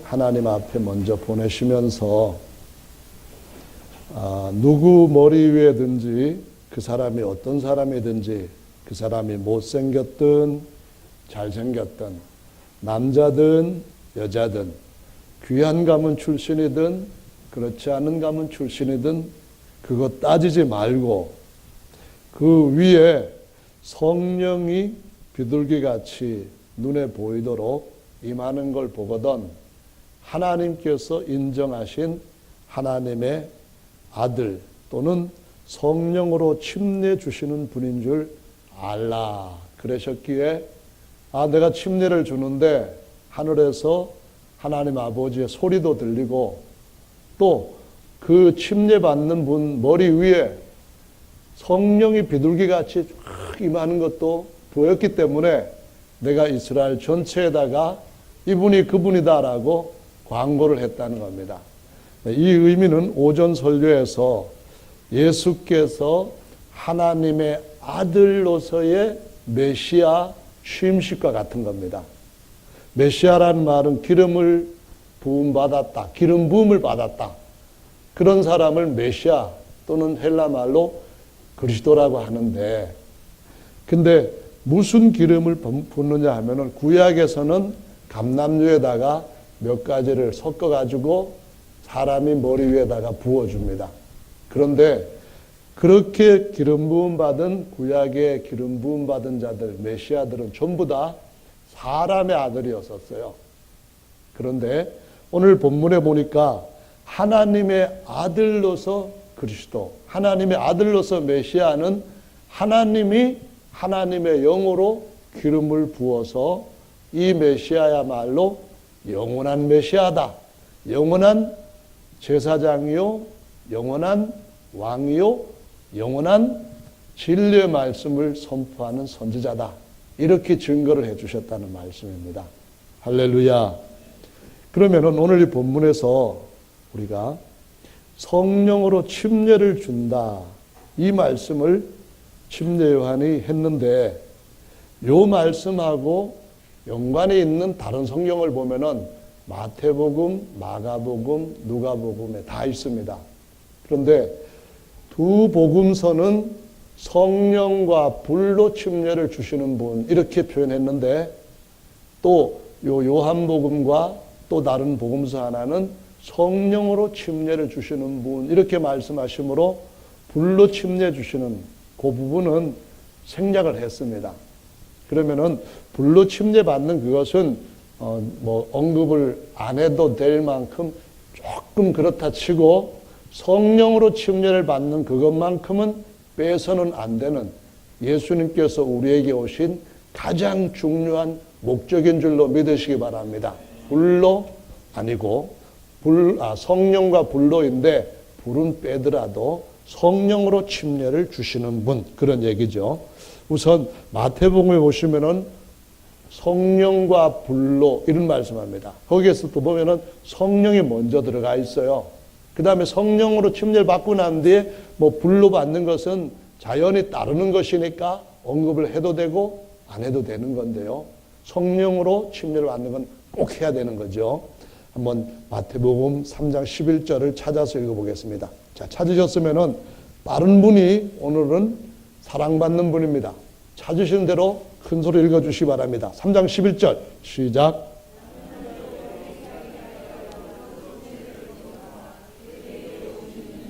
하나님 앞에 먼저 보내시면서 누구 머리 위에든지 그 사람이 어떤 사람이든지 그 사람이 못생겼든 잘생겼든 남자든 여자든 귀한 가문 출신이든 그렇지 않은 가문 출신이든 그거 따지지 말고 그 위에 성령이 비둘기같이 눈에 보이도록 임하는 걸 보거든 하나님께서 인정하신 하나님의 아들 또는 성령으로 침례 주시는 분인 줄 알라 그러셨기에 내가 침례를 주는데 하늘에서 하나님 아버지의 소리도 들리고 또 그 침례 받는 분 머리 위에 성령이 비둘기같이 쫙 임하는 것도 보였기 때문에 내가 이스라엘 전체에다가 이분이 그분이다라고 광고를 했다는 겁니다. 이 의미는 오전 설교에서 예수께서 하나님의 아들로서의 메시아 취임식과 같은 겁니다. 메시아라는 말은 기름을 부음받았다, 기름 부음을 받았다. 그런 사람을 메시아 또는 헬라 말로 그리스도라고 하는데 근데 무슨 기름을 붓느냐 하면은 구약에서는 감람유에다가 몇 가지를 섞어가지고 사람이 머리 위에다가 부어줍니다. 그런데 그렇게 기름 부음 받은 구약의 기름 부음 받은 자들, 메시아들은 전부 다 사람의 아들이었었어요. 그런데 오늘 본문에 보니까 하나님의 아들로서 그리스도, 하나님의 아들로서 메시아는 하나님이 하나님의 영으로 기름을 부어서 이 메시아야말로 영원한 메시아다. 영원한 제사장이요, 영원한 왕이요, 영원한 진리의 말씀을 선포하는 선지자다. 이렇게 증거를 해주셨다는 말씀입니다. 할렐루야. 그러면은 오늘 이 본문에서 우리가 성령으로 침례를 준다. 이 말씀을 침례 요한이 했는데 요 말씀하고 연관이 있는 다른 성경을 보면은 마태복음, 마가복음, 누가복음에 다 있습니다. 그런데 두 복음서는 성령과 불로 침례를 주시는 분 이렇게 표현했는데 또 요 요한복음과 또 다른 복음서 하나는 성령으로 침례를 주시는 분 이렇게 말씀하시므로 불로 침례 주시는 그 부분은 생략을 했습니다. 그러면은 불로 침례 받는 그것은 언급을 안 해도 될 만큼 조금 그렇다 치고 성령으로 침례를 받는 그것만큼은 빼서는 안 되는 예수님께서 우리에게 오신 가장 중요한 목적인 줄로 믿으시기 바랍니다. 불로 아니고 성령과 불로인데 불은 빼더라도 성령으로 침례를 주시는 분 그런 얘기죠. 우선 마태복음에 보시면은 성령과 불로 이런 말씀합니다. 거기에서 또 보면은 성령이 먼저 들어가 있어요. 그 다음에 성령으로 침례를 받고 난 뒤에 불로 받는 것은 자연히 따르는 것이니까 언급을 해도 되고 안 해도 되는 건데요. 성령으로 침례를 받는 건 꼭 해야 되는 거죠. 한번 마태복음 3장 11절을 찾아서 읽어보겠습니다. 자, 찾으셨으면은 빠른 분이 오늘은 사랑받는 분입니다. 찾으시는 대로 큰 소리 읽어주시기 바랍니다. 3장 11절 시작.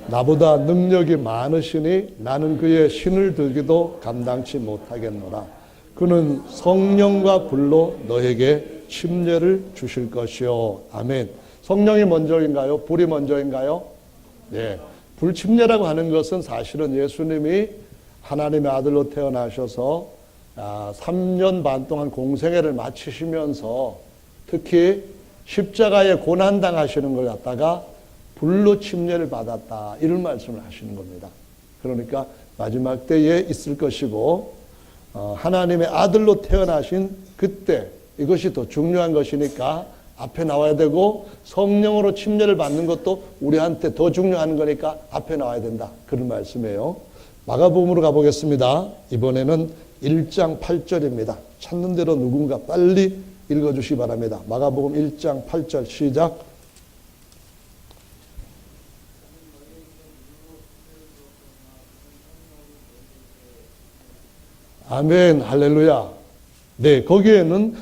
나보다 능력이 많으시니 나는 그의 신을 들기도 감당치 못하겠노라. 그는 성령과 불로 너에게 침례를 주실 것이요. 아멘. 성령이 먼저인가요? 불이 먼저인가요? 네. 불침례라고 하는 것은 사실은 예수님이 하나님의 아들로 태어나셔서 3년 반 동안 공생애를 마치시면서 특히 십자가에 고난당하시는 걸 갖다가 불로 침례를 받았다. 이런 말씀을 하시는 겁니다. 그러니까 마지막 때에 있을 것이고 하나님의 아들로 태어나신 그때 이것이 더 중요한 것이니까 앞에 나와야 되고 성령으로 침례를 받는 것도 우리한테 더 중요한 거니까 앞에 나와야 된다. 그런 말씀이에요. 마가복음으로 가보겠습니다. 이번에는 1장 8절입니다. 찾는 대로 누군가 빨리 읽어주시기 바랍니다. 마가복음 1장 8절 시작. 아멘, 할렐루야. 네, 거기에는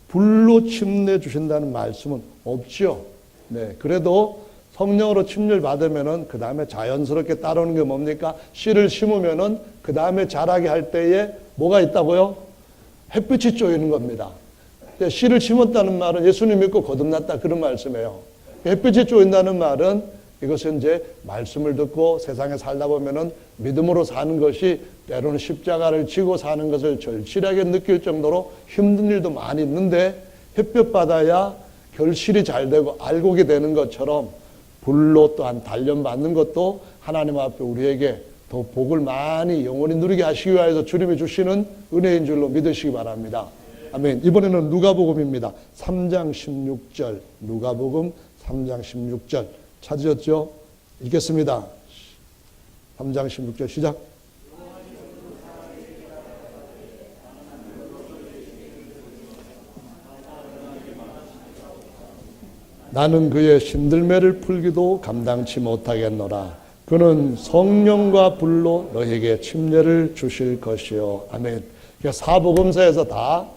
불로 침례 주신다는 말씀은 없죠. 네, 그래도 성령으로 침례를 받으면은 그 다음에 자연스럽게 따르는 게 뭡니까? 씨를 심으면은 그 다음에 자라게 할 때에 뭐가 있다고요? 햇빛이 쪼이는 겁니다. 씨를 심었다는 말은 예수님 믿고 거듭났다 그런 말씀이에요. 햇빛이 쪼인다는 말은 이것은 이제 말씀을 듣고 세상에 살다 보면은 믿음으로 사는 것이 때로는 십자가를 지고 사는 것을 절실하게 느낄 정도로 힘든 일도 많이 있는데 햇볕 받아야 결실이 잘 되고 알곡이 되는 것처럼 불로 또한 단련받는 것도 하나님 앞에 우리에게 더 복을 많이 영원히 누리게 하시기 위해서 주님이 주시는 은혜인 줄로 믿으시기 바랍니다. 아멘. 이번에는 누가복음입니다. 3장 16절. 누가복음 3장 16절. 찾으셨죠? 읽겠습니다. 3장 16절 시작. 나는 그의 신들매를 풀기도 감당치 못하겠노라. 그는 성령과 불로 너에게 침례를 주실 것이요. 아멘. 사복음서에서 다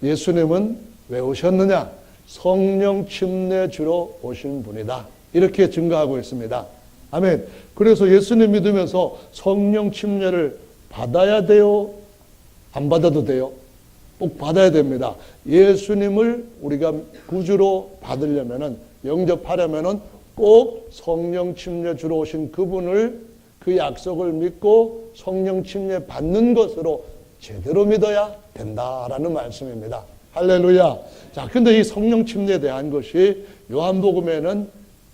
예수님은 왜 오셨느냐? 성령 침례 주러 오신 분이다. 이렇게 증거하고 있습니다. 아멘. 그래서 예수님 믿으면서 성령 침례를 받아야 돼요? 안 받아도 돼요? 꼭 받아야 됩니다. 예수님을 우리가 구주로 받으려면은, 영접하려면은 꼭 성령 침례 주러 오신 그분을, 그 약속을 믿고 성령 침례 받는 것으로 제대로 믿어야 된다라는 말씀입니다. 할렐루야. 자, 근데 이 성령 침례에 대한 것이 요한복음에는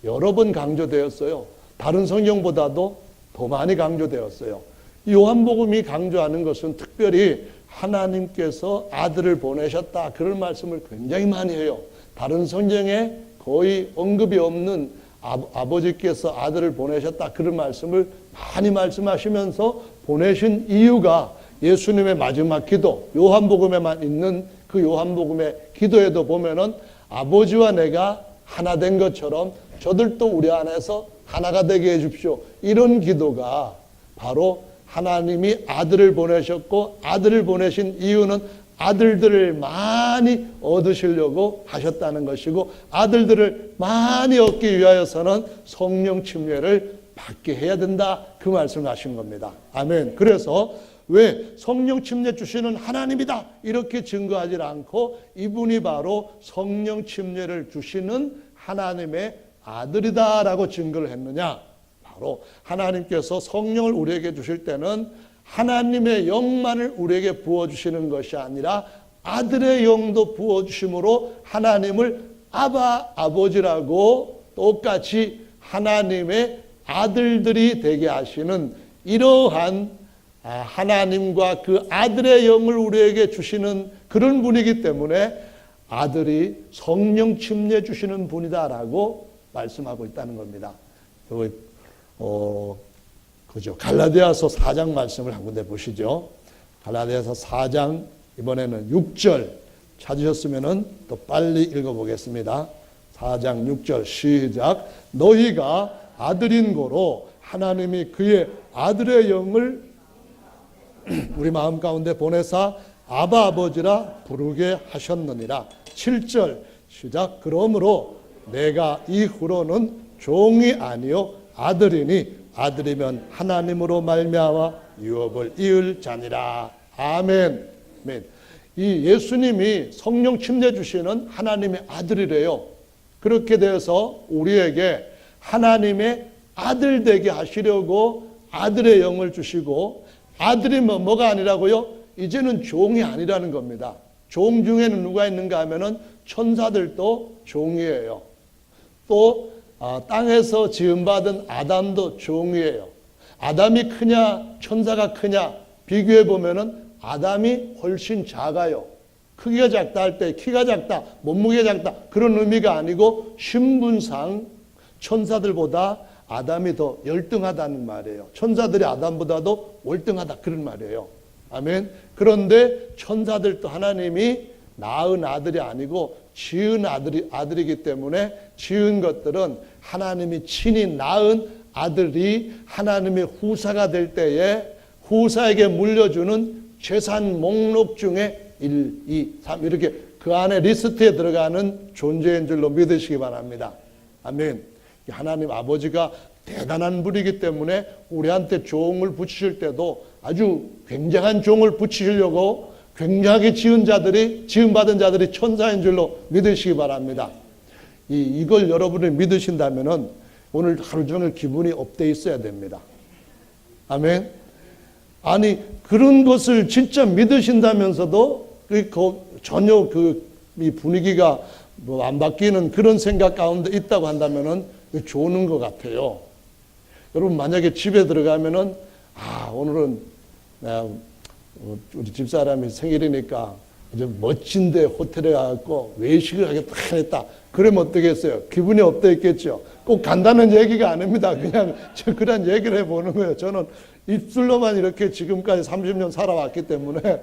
여러 번 강조되었어요. 다른 성경보다도 더 많이 강조되었어요. 이 요한복음이 강조하는 것은 특별히 하나님께서 아들을 보내셨다, 그런 말씀을 굉장히 많이 해요. 다른 성경에 거의 언급이 없는 아버지께서 아들을 보내셨다, 그런 말씀을 많이 말씀하시면서 보내신 이유가 예수님의 마지막 기도, 요한복음에만 있는 그 요한복음의 기도에도 보면은 아버지와 내가 하나 된 것처럼 저들도 우리 안에서 하나가 되게 해 주십시오. 이런 기도가 바로 하나님이 아들을 보내셨고, 아들을 보내신 이유는 아들들을 많이 얻으시려고 하셨다는 것이고, 아들들을 많이 얻기 위하여서는 성령 침례를 받게 해야 된다, 그 말씀을 하신 겁니다. 아멘. 그래서 왜 성령 침례 주시는 하나님이다 이렇게 증거하지 않고 이분이 바로 성령 침례를 주시는 하나님의 아들이다라고 증거를 했느냐? 바로 하나님께서 성령을 우리에게 주실 때는 하나님의 영만을 우리에게 부어주시는 것이 아니라 아들의 영도 부어주심으로 하나님을 아바, 아버지라고 똑같이 하나님의 아들들이 되게 하시는 이러한 하나님과 그 아들의 영을 우리에게 주시는 그런 분이기 때문에 아들이 성령 침례 주시는 분이다라고 말씀하고 있다는 겁니다. 그죠. 갈라디아서 4장 말씀을 한 군데 보시죠. 갈라디아서 4장 이번에는 6절 찾으셨으면은 또 빨리 읽어보겠습니다. 4장 6절 시작. 너희가 아들인 고로 하나님이 그의 아들의 영을 우리 마음 가운데 보내사 아바 아버지라 부르게 하셨느니라. 7절 시작. 그러므로 내가 이후로는 종이 아니요 아들이니 아들이면 하나님으로 말미암아 유업을 이을 자니라. 아멘. 아멘. 이 예수님이 성령 침례 주시는 하나님의 아들이래요. 그렇게 돼서 우리에게 하나님의 아들 되게 하시려고 아들의 영을 주시고, 아들이면 뭐가 아니라고요? 이제는 종이 아니라는 겁니다. 종 중에는 누가 있는가 하면은 천사들도 종이에요. 또 땅에서 지음받은 아담도 종이에요. 아담이 크냐 천사가 크냐 비교해 보면은 아담이 훨씬 작아요. 크기가 작다 할 때 키가 작다, 몸무게가 작다 그런 의미가 아니고 신분상 천사들보다 아담이 더 열등하다는 말이에요. 천사들이 아담보다도 월등하다 그런 말이에요. 아멘. 그런데 천사들도 하나님이 낳은 아들이 아니고 지은 아들이기 때문에 지은 것들은 하나님이 친히 낳은 아들이 하나님의 후사가 될 때에 후사에게 물려주는 재산 목록 중에 1, 2, 3 이렇게 그 안에 리스트에 들어가는 존재인 줄로 믿으시기 바랍니다. 아멘. 하나님 아버지가 대단한 분이기 때문에 우리한테 종을 붙이실 때도 아주 굉장한 종을 붙이시려고 굉장하게 지음받은 자들이 천사인 줄로 믿으시기 바랍니다. 이걸 여러분이 믿으신다면 오늘 하루 종일 기분이 업돼 있어야 됩니다. 아멘. 아니 그런 것을 진짜 믿으신다면서도 전혀 이 분위기가 안 바뀌는 그런 생각 가운데 있다고 한다면은 좋은 것 같아요. 여러분 만약에 집에 들어가면은 오늘은 우리 집사람이 생일이니까 아주 멋진데 호텔에 가서 외식을 하겠다 했다. 그러면 어떻겠어요? 기분이 어떠했겠죠? 꼭 간다는 얘기가 아닙니다. 그냥 그런 얘기를 해보는 거예요. 저는 입술로만 이렇게 지금까지 30년 살아왔기 때문에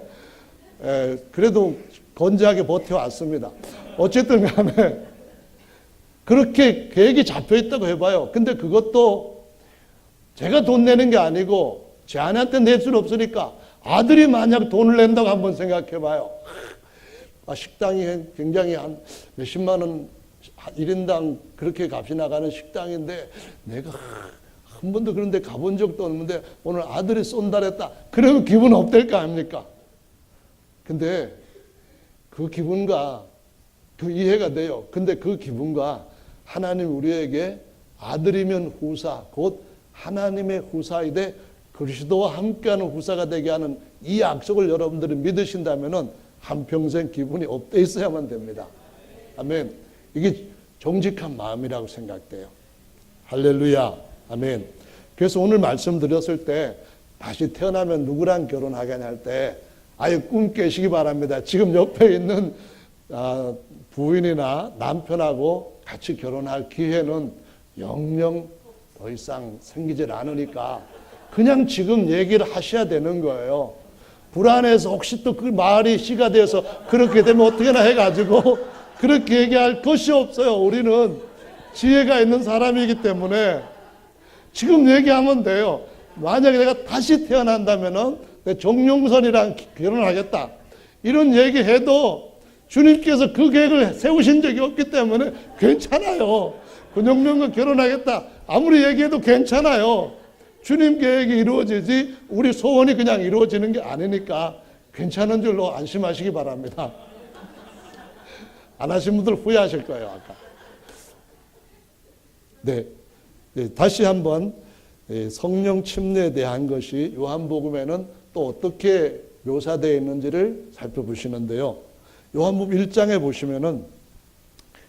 그래도 건재하게 버텨왔습니다. 어쨌든 간에 그렇게 계획이 잡혀있다고 해봐요. 근데 그것도 제가 돈 내는 게 아니고 제 아내한테 낼 수는 없으니까 아들이 만약 돈을 낸다고 한번 생각해봐요. 식당이 굉장히 한 몇십만 원 1인당 그렇게 값이 나가는 식당인데 내가 한 번도 그런 데 가본 적도 없는데 오늘 아들이 쏜다 그랬다. 그러면 기분 어떨까 아닙니까? 근데 그 기분과 그 이해가 돼요. 근데 그 기분과 하나님 우리에게 아들이면 후사, 곧 하나님의 후사이되 그리스도와 함께하는 후사가 되게 하는 이 약속을 여러분들이 믿으신다면 한평생 기분이 업돼 있어야만 됩니다. 아멘. 이게 정직한 마음이라고 생각돼요. 할렐루야. 아멘. 그래서 오늘 말씀드렸을 때 다시 태어나면 누구랑 결혼하겠냐 할 때 아예 꿈 깨시기 바랍니다. 지금 옆에 있는 부인이나 남편하고 같이 결혼할 기회는 영영 더 이상 생기질 않으니까 그냥 지금 얘기를 하셔야 되는 거예요. 불안해서 혹시 또 그 말이 씨가 돼서 그렇게 되면 어떻게나 해가지고 그렇게 얘기할 것이 없어요. 우리는 지혜가 있는 사람이기 때문에 지금 얘기하면 돼요. 만약에 내가 다시 태어난다면은 내 정용선이랑 결혼하겠다. 이런 얘기해도 주님께서 그 계획을 세우신 적이 없기 때문에 괜찮아요. 권영명과 결혼하겠다. 아무리 얘기해도 괜찮아요. 주님 계획이 이루어지지 우리 소원이 그냥 이루어지는 게 아니니까 괜찮은 줄로 안심하시기 바랍니다. 안 하신 분들 후회하실 거예요. 아까. 네, 다시 한번 성령 침례에 대한 것이 요한복음에는 또 어떻게 묘사되어 있는지를 살펴보시는데요. 요한복음 1장에 보시면은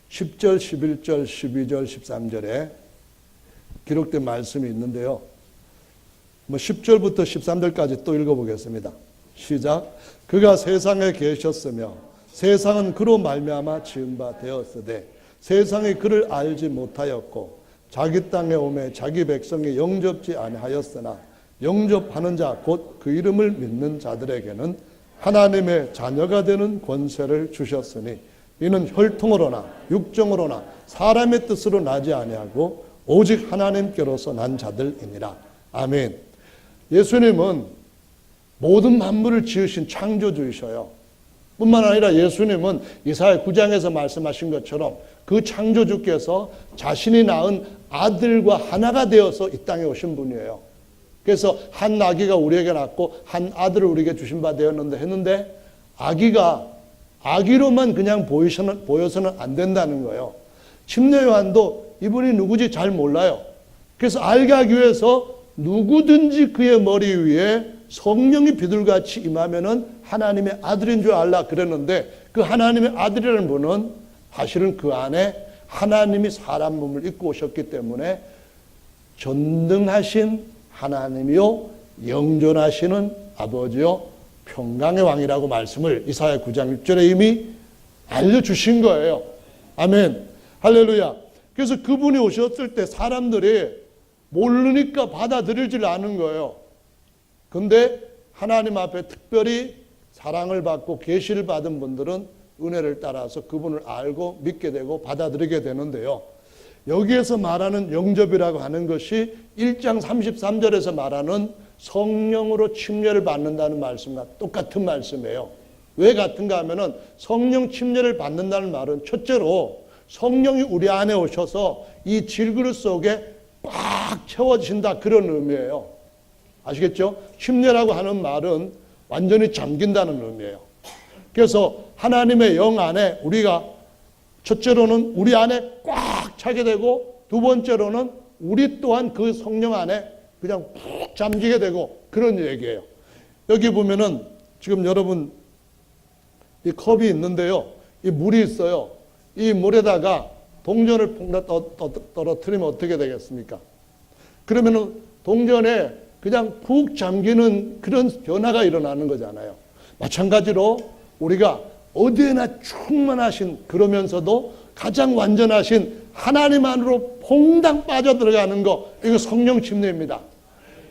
10절, 11절, 12절, 13절에 기록된 말씀이 있는데요. 10절부터 13절까지 또 읽어보겠습니다. 시작. 그가 세상에 계셨으며 세상은 그로 말미암아 지은 바 되었으되 세상이 그를 알지 못하였고 자기 땅에 오매 자기 백성이 영접지 아니하였으나 영접하는 자 곧 그 이름을 믿는 자들에게는 하나님의 자녀가 되는 권세를 주셨으니 이는 혈통으로나 육정으로나 사람의 뜻으로 나지 아니하고 오직 하나님께로서 난 자들이니라. 아멘. 예수님은 모든 만물을 지으신 창조주이셔요. 뿐만 아니라 예수님은 이사야 9장에서 말씀하신 것처럼 그 창조주께서 자신이 낳은 아들과 하나가 되어서 이 땅에 오신 분이에요. 그래서 한 아기가 우리에게 낳고 한 아들을 우리에게 주신 바 되었는데 했는데 아기가 아기로만 그냥 보여서는 안 된다는 거예요. 침례 요한도 이분이 누구지 잘 몰라요. 그래서 알게 하기 위해서 누구든지 그의 머리 위에 성령이 비둘같이 임하면은 하나님의 아들인 줄 알라 그랬는데 그 하나님의 아들이라는 분은 사실은 그 안에 하나님이 사람 몸을 입고 오셨기 때문에 전능하신 하나님이요 영존하시는 아버지요 평강의 왕이라고 말씀을 이사야 9장 6절에 이미 알려주신 거예요. 아멘. 할렐루야. 그래서 그분이 오셨을 때 사람들이 모르니까 받아들이질 않은 거예요. 근데 하나님 앞에 특별히 사랑을 받고 계시를 받은 분들은 은혜를 따라서 그분을 알고 믿게 되고 받아들이게 되는데요. 여기에서 말하는 영접이라고 하는 것이 1장 33절에서 말하는 성령으로 침례를 받는다는 말씀과 똑같은 말씀이에요. 왜 같은가 하면은 성령 침례를 받는다는 말은 첫째로 성령이 우리 안에 오셔서 이 질그릇 속에 꽉 채워진다, 그런 의미예요. 아시겠죠? 침례라고 하는 말은 완전히 잠긴다는 의미예요. 그래서 하나님의 영 안에 우리가 첫째로는 우리 안에 꽉 차게 되고, 두 번째로는 우리 또한 그 성령 안에 그냥 푹 잠기게 되고, 그런 얘기예요. 여기 보면은 지금 여러분 이 컵이 있는데요. 이 물이 있어요. 이 물에다가 동전을 떨어뜨리면 어떻게 되겠습니까? 그러면은 동전에 그냥 푹 잠기는 그런 변화가 일어나는 거잖아요. 마찬가지로 우리가 어디에나 충만하신, 그러면서도 가장 완전하신 하나님 안으로 퐁당 빠져들어가는 거, 이거 성령 침례입니다.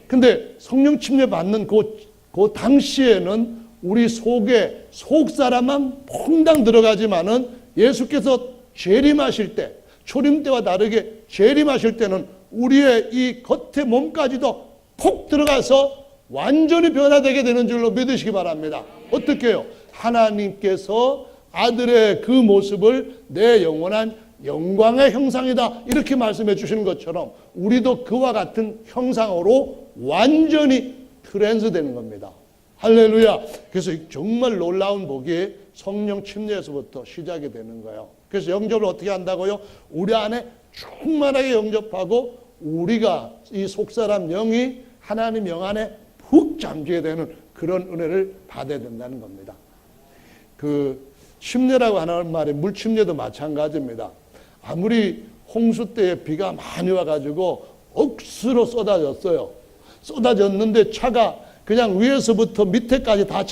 근데 성령 침례 받는 그 당시에는 우리 속에 속 사람만 퐁당 들어가지만은 예수께서 재림하실 때, 초림 때와 다르게 재림하실 때는 우리의 이 겉에 몸까지도 푹 들어가서 완전히 변화되게 되는 줄로 믿으시기 바랍니다. 어떻게 해요? 하나님께서 아들의 그 모습을 내 영원한 영광의 형상이다, 이렇게 말씀해 주시는 것처럼 우리도 그와 같은 형상으로 완전히 트랜스되는 겁니다. 할렐루야. 그래서 정말 놀라운 복이 성령 침례에서부터 시작이 되는 거예요. 그래서 영접을 어떻게 한다고요? 우리 안에 충만하게 영접하고 우리가 이 속사람 영이 하나님 영 안에 푹 잠기게 되는 그런 은혜를 받아야 된다는 겁니다. 그 침례라고 하는 말이 물침례도 마찬가지입니다. 아무리 홍수 때에 비가 많이 와가지고 억수로 쏟아졌어요. 쏟아졌는데 차가 그냥 위에서부터 밑에까지 다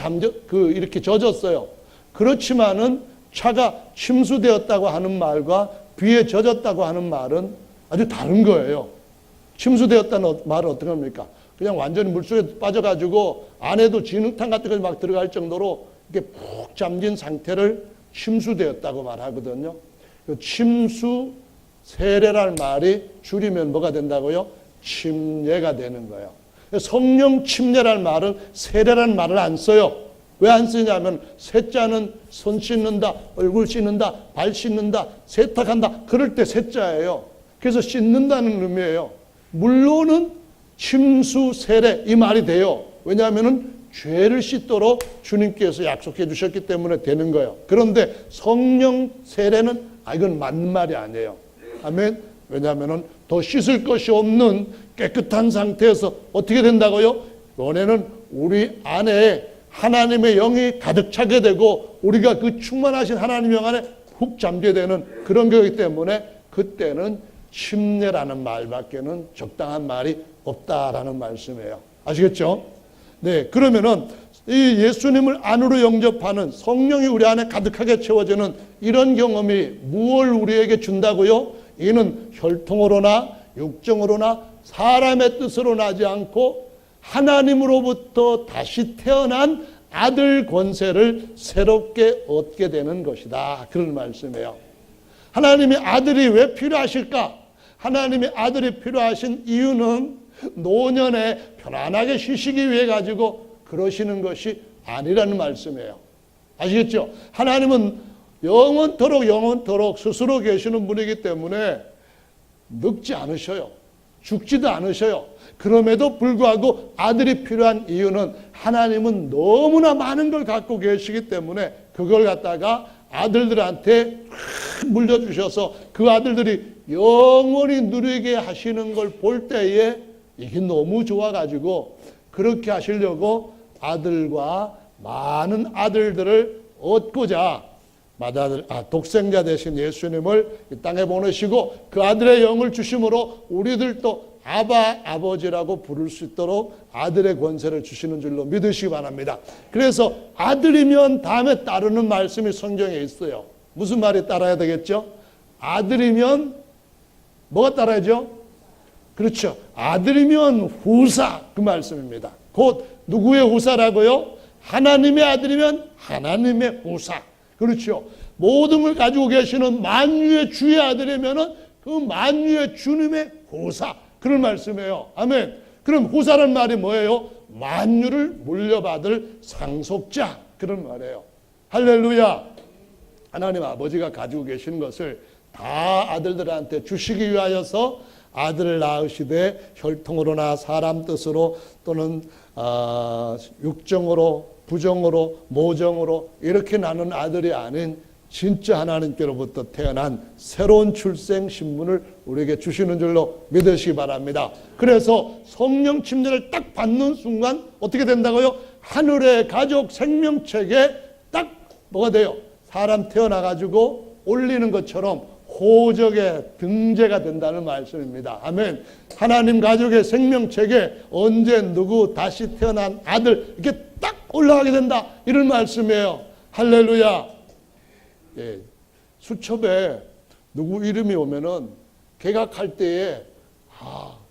이렇게 젖었어요. 그렇지만은 차가 침수되었다고 하는 말과 비에 젖었다고 하는 말은 아주 다른 거예요. 침수되었다는 말은 어떻게 합니까? 그냥 완전히 물속에 빠져가지고 안에도 진흙탕 같은 거 막 들어갈 정도로 이렇게 푹 잠긴 상태를 침수되었다고 말하거든요. 그 침수 세례라는 말이 줄이면 뭐가 된다고요? 침례가 되는 거예요. 성령 침례라는 말은 세례라는 말을 안 써요. 왜 안 쓰냐면 세자는 손 씻는다, 얼굴 씻는다, 발 씻는다, 세탁한다, 그럴 때 세자예요. 그래서 씻는다는 의미예요. 물론은 침수 세례 이 말이 돼요. 왜냐하면은 죄를 씻도록 주님께서 약속해 주셨기 때문에 되는 거예요. 그런데 성령 세례는 이건 맞는 말이 아니에요. 아멘. 왜냐하면은 더 씻을 것이 없는 깨끗한 상태에서 어떻게 된다고요? 이번에는 우리 안에 하나님의 영이 가득 차게 되고 우리가 그 충만하신 하나님의 영 안에 훅 잠게 되는 그런 거기 때문에 그때는 침례라는 말밖에는 적당한 말이 없다라는 말씀이에요. 아시겠죠? 네, 그러면은 이 예수님을 안으로 영접하는 성령이 우리 안에 가득하게 채워지는 이런 경험이 무엇을 우리에게 준다고요? 이는 혈통으로나 육정으로나 사람의 뜻으로 나지 않고 하나님으로부터 다시 태어난 아들 권세를 새롭게 얻게 되는 것이다. 그런 말씀이에요. 하나님의 아들이 왜 필요하실까? 하나님의 아들이 필요하신 이유는 노년에 편안하게 쉬시기 위해 가지고 그러시는 것이 아니라는 말씀이에요. 아시겠죠? 하나님은 영원토록 스스로 계시는 분이기 때문에 늙지 않으셔요. 죽지도 않으셔요. 그럼에도 불구하고 아들이 필요한 이유는 하나님은 너무나 많은 걸 갖고 계시기 때문에 그걸 갖다가 아들들한테 물려주셔서 그 아들들이 영원히 누리게 하시는 걸 볼 때에 이게 너무 좋아가지고 그렇게 하시려고 아들과 많은 아들들을 얻고자 독생자 되신 예수님을 이 땅에 보내시고 그 아들의 영을 주심으로 우리들도 아바 아버지라고 부를 수 있도록 아들의 권세를 주시는 줄로 믿으시기 바랍니다. 그래서 아들이면 다음에 따르는 말씀이 성경에 있어요. 무슨 말이 따라야 되겠죠? 아들이면 뭐가 따라야죠? 그렇죠. 아들이면 후사, 그 말씀입니다. 곧 누구의 후사라고요? 하나님의 아들이면 하나님의 후사. 그렇죠. 모든 걸 가지고 계시는 만유의 주의 아들이면은 그 만유의 주님의 후사, 그런 말씀이에요. 아멘. 그럼 후사란 말이 뭐예요? 만유를 물려받을 상속자, 그런 말이에요. 할렐루야. 하나님 아버지가 가지고 계신 것을 다 아들들한테 주시기 위하여서 아들을 낳으시되 혈통으로나 사람 뜻으로 또는 육정으로 부정으로 모정으로 이렇게 나눈 아들이 아닌 진짜 하나님께로부터 태어난 새로운 출생 신분을 우리에게 주시는 줄로 믿으시기 바랍니다. 그래서 성령 침례를 딱 받는 순간 어떻게 된다고요? 하늘의 가족 생명책에 딱 뭐가 돼요? 사람 태어나가지고 올리는 것처럼 호적의 등재가 된다는 말씀입니다. 아멘. 하나님 가족의 생명책에 언제 누구 다시 태어난 아들 이렇게 딱 올라가게 된다, 이런 말씀이에요. 할렐루야. 예, 수첩에 누구 이름이 오면은 개각할 때에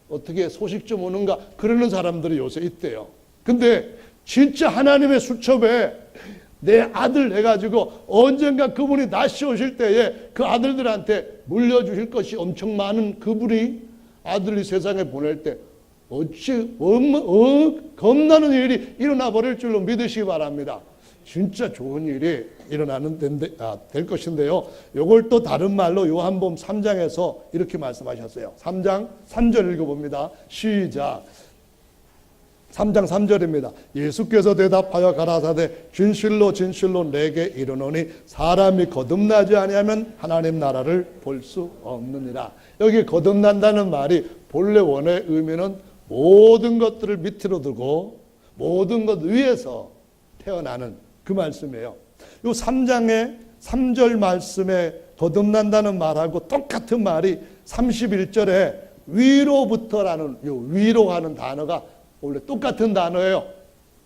어떻게 소식 좀 오는가 그러는 사람들이 요새 있대요. 근데 진짜 하나님의 수첩에 내 아들 해가지고 언젠가 그분이 다시 오실 때에 그 아들들한테 물려주실 것이 엄청 많은 그분이 아들이 세상에 보낼 때 어찌 겁나는 일이 일어나 버릴 줄로 믿으시기 바랍니다. 진짜 좋은 일이 일어나는 될 것인데요. 요걸 또 다른 말로 요한복음 3장에서 이렇게 말씀하셨어요. 3장 3절 읽어봅니다. 시작. 3장 3절입니다. 예수께서 대답하여 가라사대 진실로 진실로 내게 이르노니 사람이 거듭나지 아니하면 하나님 나라를 볼 수 없느니라. 여기 거듭난다는 말이 본래 원의 의미는 모든 것들을 밑으로 두고 모든 것 위에서 태어나는 그 말씀이에요. 이 3장의 3절 말씀에 거듭난다는 말하고 똑같은 말이 31절에 위로부터라는 위로하는 단어가 원래 똑같은 단어예요.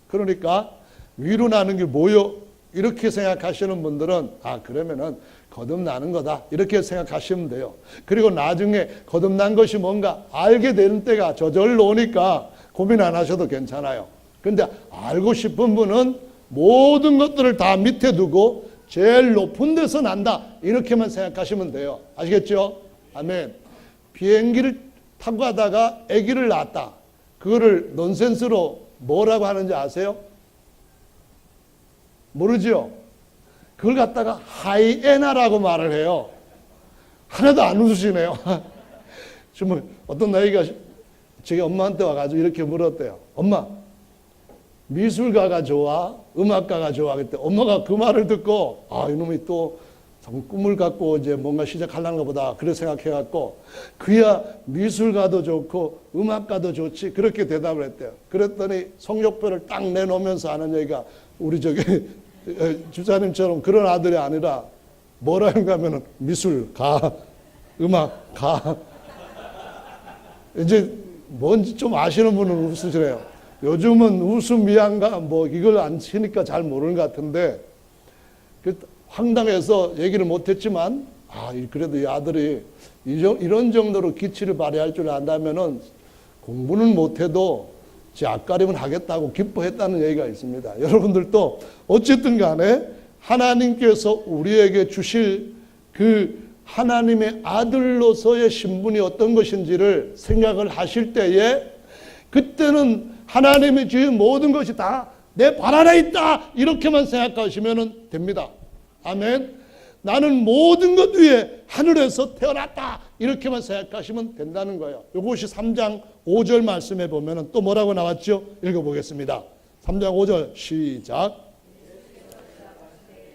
그러니까 위로나는 게 뭐요? 이렇게 생각하시는 분들은 그러면은 거듭나는 거다 이렇게 생각하시면 돼요. 그리고 나중에 거듭난 것이 뭔가 알게 되는 때가 저절로 오니까 고민 안 하셔도 괜찮아요. 그런데 알고 싶은 분은 모든 것들을 다 밑에 두고 제일 높은 데서 난다 이렇게만 생각하시면 돼요. 아시겠죠? 아멘. 비행기를 타고 가다가 아기를 낳았다. 그거를 넌센스로 뭐라고 하는지 아세요? 모르죠? 그걸 갖다가 하이에나라고 말을 해요. 하나도 안 웃으시네요. 정말 어떤 나이가 저희 엄마한테 와가지고 이렇게 물었대요. 엄마, 미술가가 좋아? 음악가가 좋아? 그때 엄마가 그 말을 듣고 이놈이 또 꿈을 갖고 이제 뭔가 시작하려는 것보다 그렇게 생각해갖고 그야 미술가도 좋고 음악가도 좋지 그렇게 대답을 했대요. 그랬더니 성적표를 딱 내놓으면서 하는 얘기가 우리 주사님처럼 그런 아들이 아니라 뭐라는가 하면은 미술가, 음악가. 이제 뭔지 좀 아시는 분은 웃으시래요. 요즘은 웃음 미안가 뭐 이걸 안 치니까 잘 모르는 것 같은데 황당해서 얘기를 못했지만 그래도 이 아들이 이런 정도로 기치를 발휘할 줄 안다면은 공부는 못해도 제 앞가림은 하겠다고 기뻐했다는 얘기가 있습니다. 여러분들도 어쨌든 간에 하나님께서 우리에게 주실 그 하나님의 아들로서의 신분이 어떤 것인지를 생각을 하실 때에 그때는 하나님이 주신 모든 것이 다 내 발 안에 있다 이렇게만 생각하시면 됩니다. 아멘. 나는 모든 것 위에 하늘에서 태어났다 이렇게만 생각하시면 된다는 거예요. 이것이 3장 5절 말씀에 보면 또 뭐라고 나왔죠? 읽어보겠습니다. 3장 5절 시작.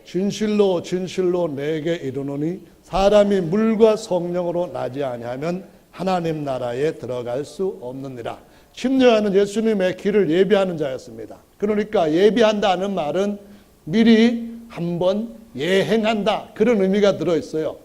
진실로 진실로 내게 이르노니 사람이 물과 성령으로 나지 아니하면 하나님 나라에 들어갈 수 없느니라. 침례하는 예수님의 길을 예비하는 자였습니다. 그러니까 예비한다는 말은 미리 한번 예행한다 그런 의미가 들어있어요.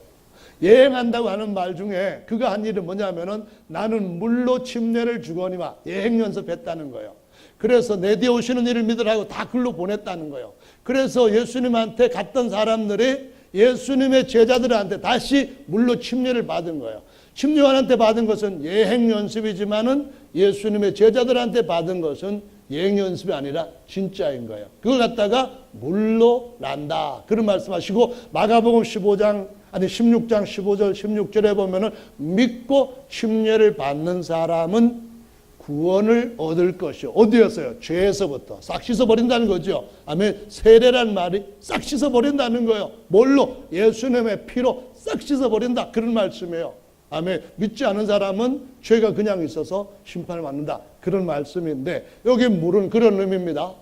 예행한다고 하는 말 중에 그가 한 일은 뭐냐면은 나는 물로 침례를 주거니와 예행 연습했다는 거예요. 그래서 내 뒤에 오시는 이를 믿으라고 다 글로 보냈다는 거예요. 그래서 예수님한테 갔던 사람들이 예수님의 제자들한테 다시 물로 침례를 받은 거예요. 침례요한한테 받은 것은 예행 연습이지만은 예수님의 제자들한테 받은 것은 예행 연습이 아니라 진짜인 거예요. 그걸 갖다가 물로 난다. 그런 말씀하시고 마가복음 16장 15절 16절에 보면은 믿고 침례를 받는 사람은 구원을 얻을 것이요. 어디였어요? 죄에서부터 싹 씻어버린다는 거죠. 아멘. 세례란 말이 싹 씻어버린다는 거예요. 뭘로? 예수님의 피로 싹 씻어버린다. 그런 말씀이에요. 아멘. 믿지 않은 사람은 죄가 그냥 있어서 심판을 받는다. 그런 말씀인데 여기 물은 그런 의미입니다.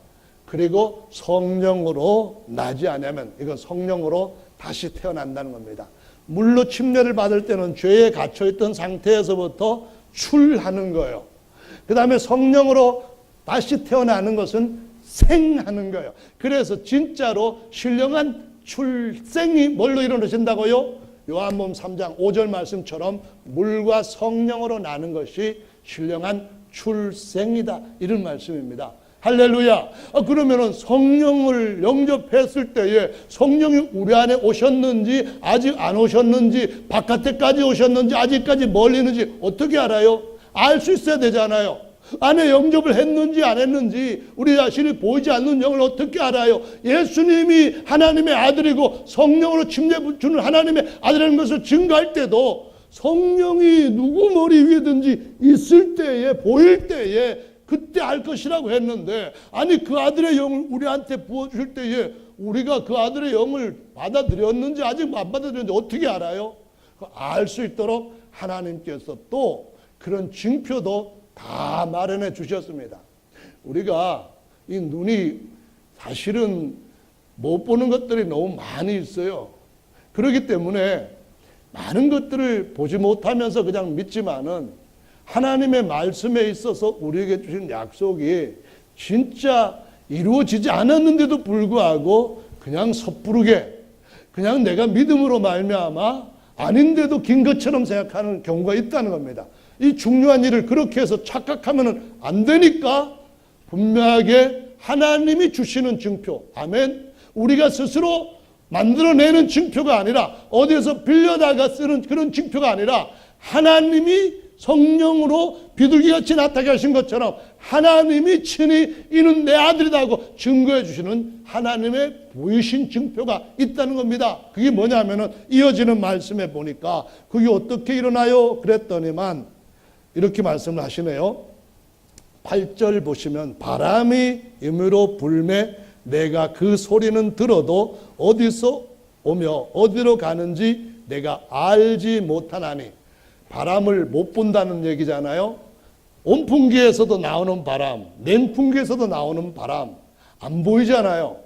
그리고 성령으로 나지 않으면 이건 성령으로 다시 태어난다는 겁니다. 물로 침례를 받을 때는 죄에 갇혀있던 상태에서부터 출하는 거예요. 그 다음에 성령으로 다시 태어나는 것은 생하는 거예요. 그래서 진짜로 신령한 출생이 뭘로 이루어진다고요? 요한복음 3장 5절 말씀처럼 물과 성령으로 나는 것이 신령한 출생이다. 이런 말씀입니다. 할렐루야. 그러면은 성령을 영접했을 때에 성령이 우리 안에 오셨는지 아직 안 오셨는지 바깥에까지 오셨는지 아직까지 멀리 있는지 어떻게 알아요? 알 수 있어야 되잖아요. 안에 영접을 했는지 안 했는지 우리 자신이 보이지 않는 영을 어떻게 알아요? 예수님이 하나님의 아들이고 성령으로 침례 주는 하나님의 아들이라는 것을 증거할 때도 성령이 누구 머리 위에든지 있을 때에 보일 때에 그때 알 것이라고 했는데 아니 그 아들의 영을 우리한테 부어주실 때에 우리가 그 아들의 영을 받아들였는지 아직 안 받아들였는지 어떻게 알아요? 알 수 있도록 하나님께서 또 그런 징표도 다 마련해 주셨습니다. 우리가 이 눈이 사실은 못 보는 것들이 너무 많이 있어요. 그렇기 때문에 많은 것들을 보지 못하면서 그냥 믿지만은 하나님의 말씀에 있어서 우리에게 주신 약속이 진짜 이루어지지 않았는데도 불구하고 그냥 섣부르게 그냥 내가 믿음으로 말미암아 아닌데도 긴 것처럼 생각하는 경우가 있다는 겁니다. 이 중요한 일을 그렇게 해서 착각하면 안 되니까 분명하게 하나님이 주시는 증표, 아멘. 우리가 스스로 만들어내는 증표가 아니라 어디에서 빌려다가 쓰는 그런 증표가 아니라 하나님이 성령으로 비둘기같이 나타나게 하신 것처럼 하나님이 친히 이는 내 아들이다 하고 증거해 주시는 하나님의 보이신 증표가 있다는 겁니다. 그게 뭐냐면은 이어지는 말씀에 보니까 그게 어떻게 일어나요? 그랬더니만 이렇게 말씀을 하시네요. 8절 보시면 바람이 임으로 불매 내가 그 소리는 들어도 어디서 오며 어디로 가는지 내가 알지 못하나니. 바람을 못 본다는 얘기잖아요. 온풍기에서도 나오는 바람, 냉풍기에서도 나오는 바람 안 보이잖아요.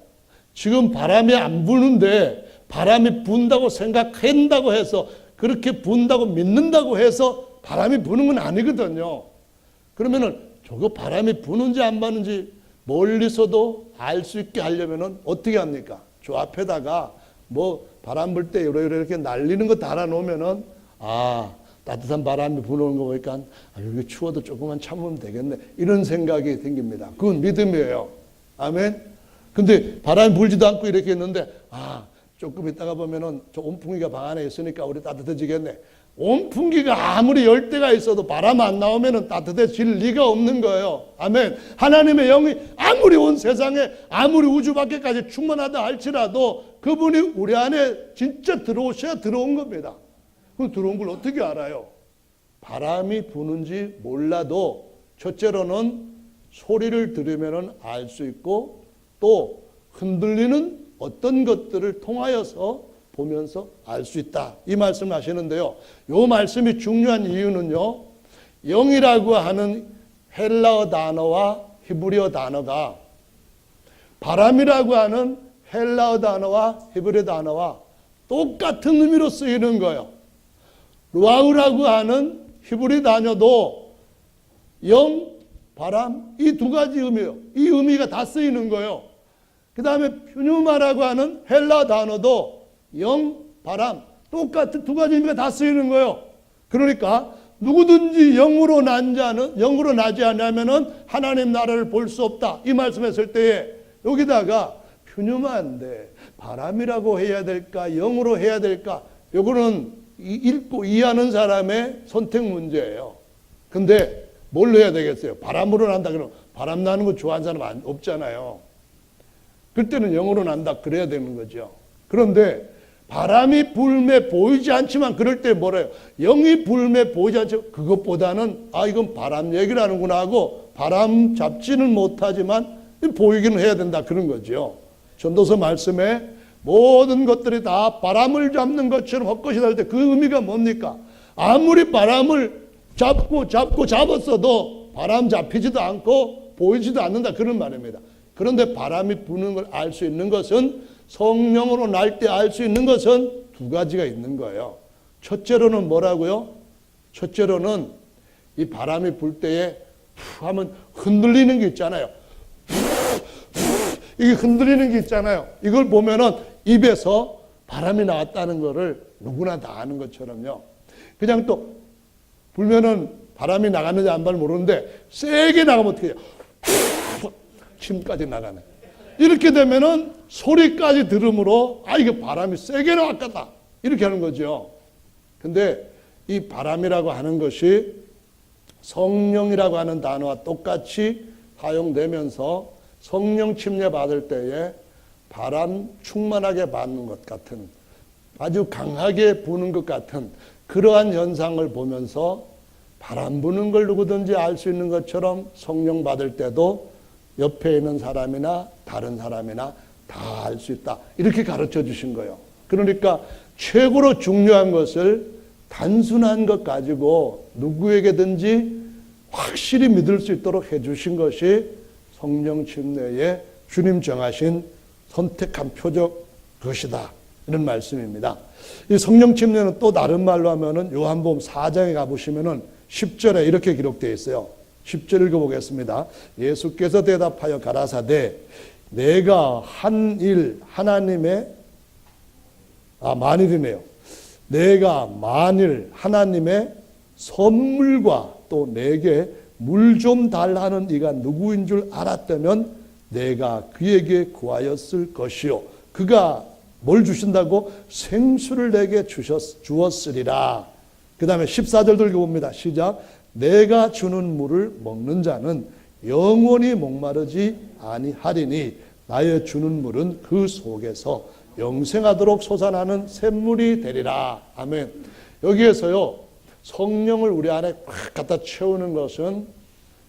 지금 바람이 안 부는데 바람이 분다고 생각한다고 해서 그렇게 분다고 믿는다고 해서 바람이 부는 건 아니거든요. 그러면은 저거 바람이 부는지 안 부는지 멀리서도 알 수 있게 하려면은 어떻게 합니까? 저 앞에다가 뭐 바람 불 때 이렇게 날리는 거 달아놓으면은 따뜻한 바람이 부는 거 보니까 여기 추워도 조금만 참으면 되겠네. 이런 생각이 생깁니다. 그건 믿음이에요. 아멘. 근데 바람이 불지도 않고 이렇게 했는데 조금 있다가 보면은 저 온풍기가 방 안에 있으니까 우리 따뜻해지겠네. 온풍기가 아무리 열대가 있어도 바람 안 나오면은 따뜻해질 리가 없는 거예요. 아멘. 하나님의 영이 아무리 온 세상에 아무리 우주 밖에까지 충만하다 할지라도 그분이 우리 안에 진짜 들어오셔야 들어온 겁니다. 그럼 들어온 걸 어떻게 알아요? 바람이 부는지 몰라도 첫째로는 소리를 들으면 알 수 있고 또 흔들리는 어떤 것들을 통하여서 보면서 알 수 있다. 이 말씀을 하시는데요. 이 말씀이 중요한 이유는요. 영이라고 하는 헬라어 단어와 히브리어 단어가 바람이라고 하는 헬라어 단어와 히브리어 단어와 똑같은 의미로 쓰이는 거예요. 루아우라고 하는 히브리 단어도 영, 바람 이 두 가지 의미예요. 이 의미가 다 쓰이는 거예요. 그 다음에 퓨뉴마라고 하는 헬라 단어도 영, 바람 똑같은 두 가지 의미가 다 쓰이는 거예요. 그러니까 누구든지 영으로 나지 않으면은 하나님 나라를 볼 수 없다. 이 말씀했을 때에 여기다가 퓨뉴마인데 바람이라고 해야 될까 영으로 해야 될까 요거는 읽고 이해하는 사람의 선택 문제예요. 근데 뭘 해야 되겠어요? 바람으로 난다 그러면 바람 나는 거 좋아하는 사람 없잖아요. 그때는 영으로 난다 그래야 되는 거죠. 그런데 바람이 불매 보이지 않지만 그럴 때 뭐래요? 영이 불매 보이지 않지만 그것보다는 이건 바람 얘기를 하는구나 하고 바람 잡지는 못하지만 보이기는 해야 된다 그런 거죠. 전도서 말씀에 모든 것들이 다 바람을 잡는 것처럼 헛것이 날 때 그 의미가 뭡니까? 아무리 바람을 잡았어도 바람 잡히지도 않고 보이지도 않는다 그런 말입니다. 그런데 바람이 부는 걸 알 수 있는 것은 성령으로 날 때 알 수 있는 것은 두 가지가 있는 거예요. 첫째로는 뭐라고요? 첫째로는 이 바람이 불 때에 푸 하면 흔들리는 게 있잖아요. 이게 흔들리는 게 있잖아요. 이걸 보면은 입에서 바람이 나왔다는 거를 누구나 다 아는 것처럼요. 그냥 또 불면은 바람이 나갔는지 안 나갔는지 모르는데 세게 나가면 어떻게 해요? 침까지 나가네. 이렇게 되면은 소리까지 들으므로 이게 바람이 세게 나왔겠다 이렇게 하는 거죠. 근데 이 바람이라고 하는 것이 성령이라고 하는 단어와 똑같이 사용되면서 성령 침례 받을 때에 바람 충만하게 받는 것 같은 아주 강하게 부는 것 같은 그러한 현상을 보면서 바람 부는 걸 누구든지 알 수 있는 것처럼 성령 받을 때도 옆에 있는 사람이나 다른 사람이나 다 알 수 있다. 이렇게 가르쳐 주신 거예요. 그러니까 최고로 중요한 것을 단순한 것 가지고 누구에게든지 확실히 믿을 수 있도록 해 주신 것이 성령 침례에 주님 정하신 선택한 표적 그것이다. 이런 말씀입니다. 이 성령 침례는 또 다른 말로 하면은 요한복음 4장에 가보시면은 10절에 이렇게 기록되어 있어요. 10절 읽어보겠습니다. 예수께서 대답하여 가라사대 내가 한 일 하나님의 만일이네요. 내가 만일 하나님의 선물과 또 내게 물 좀 달라는 이가 누구인 줄 알았다면 내가 그에게 구하였을 것이요. 그가 뭘 주신다고? 생수를 내게 주었으리라. 그 다음에 14절도 읽어봅니다. 시작. 내가 주는 물을 먹는 자는 영원히 목마르지 아니하리니 나의 주는 물은 그 속에서 영생하도록 솟아나는 샘물이 되리라. 아멘. 여기에서요 성령을 우리 안에 꽉 갖다 채우는 것은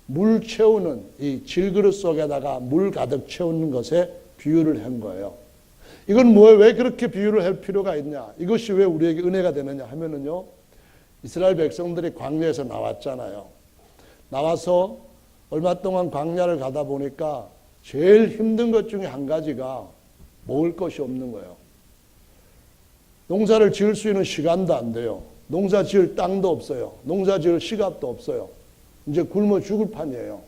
물 채우는 이 질그릇 속에다가 물 가득 채우는 것에 비유를 한 거예요. 이건 뭐예요? 왜 그렇게 비유를 할 필요가 있냐? 이것이 왜 우리에게 은혜가 되느냐 하면은요. 이스라엘 백성들이 광야에서 나왔잖아요. 나와서 얼마 동안 광야를 가다 보니까 제일 힘든 것 중에 한 가지가 먹을 것이 없는 거예요. 농사를 지을 수 있는 시간도 안 돼요. 농사 지을 땅도 없어요. 농사 지을 시간도 없어요. 이제 굶어 죽을 판이에요.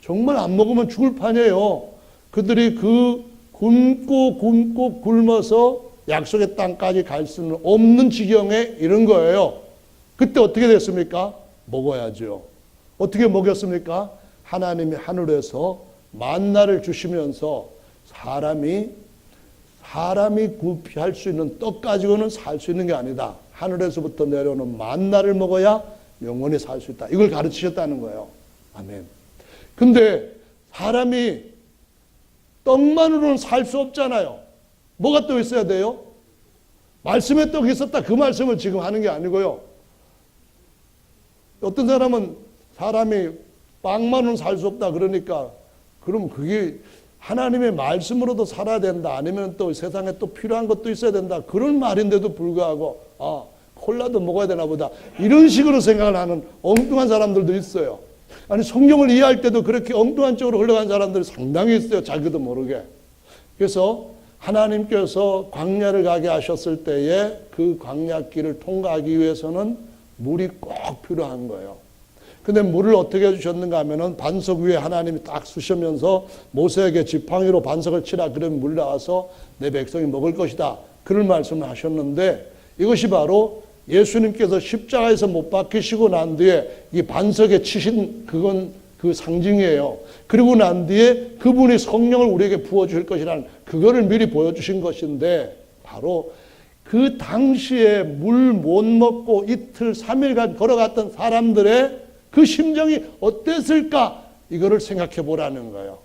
정말 안 먹으면 죽을 판이에요. 그들이 그 굶고 굶어서 약속의 땅까지 갈 수는 없는 지경에 이른 거예요. 그때 어떻게 됐습니까? 먹어야죠. 어떻게 먹였습니까? 하나님이 하늘에서 만나를 주시면서 사람이 구피할 수 있는 떡 가지고는 살 수 있는 게 아니다. 하늘에서부터 내려오는 만나를 먹어야 영원히 살 수 있다. 이걸 가르치셨다는 거예요. 아멘. 근데 사람이 떡만으로는 살 수 없잖아요. 뭐가 또 있어야 돼요? 말씀에 떡이 있었다. 그 말씀을 지금 하는 게 아니고요. 어떤 사람은 사람이 빵만으로는 살 수 없다. 그러니까 그럼 그게 하나님의 말씀으로도 살아야 된다. 아니면 또 세상에 또 필요한 것도 있어야 된다. 그런 말인데도 불구하고 콜라도 먹어야 되나 보다. 이런 식으로 생각을 하는 엉뚱한 사람들도 있어요. 아니 성경을 이해할 때도 그렇게 엉뚱한 쪽으로 흘러간 사람들이 상당히 있어요. 자기도 모르게. 그래서 하나님께서 광야를 가게 하셨을 때에 그 광야길을 통과하기 위해서는 물이 꼭 필요한 거예요. 근데 물을 어떻게 해주셨는가 하면은 반석 위에 하나님이 딱 쑤시면서 모세에게 지팡이로 반석을 치라. 그러면 물 나와서 내 백성이 먹을 것이다. 그런 말씀을 하셨는데 이것이 바로 예수님께서 십자가에서 못 박히시고 난 뒤에 이 반석에 치신 그건 그 상징이에요. 그리고 난 뒤에 그분이 성령을 우리에게 부어주실 것이라는 그거를 미리 보여주신 것인데 바로 그 당시에 물 못 먹고 이틀 3일간 걸어갔던 사람들의 그 심정이 어땠을까? 이거를 생각해 보라는 거예요.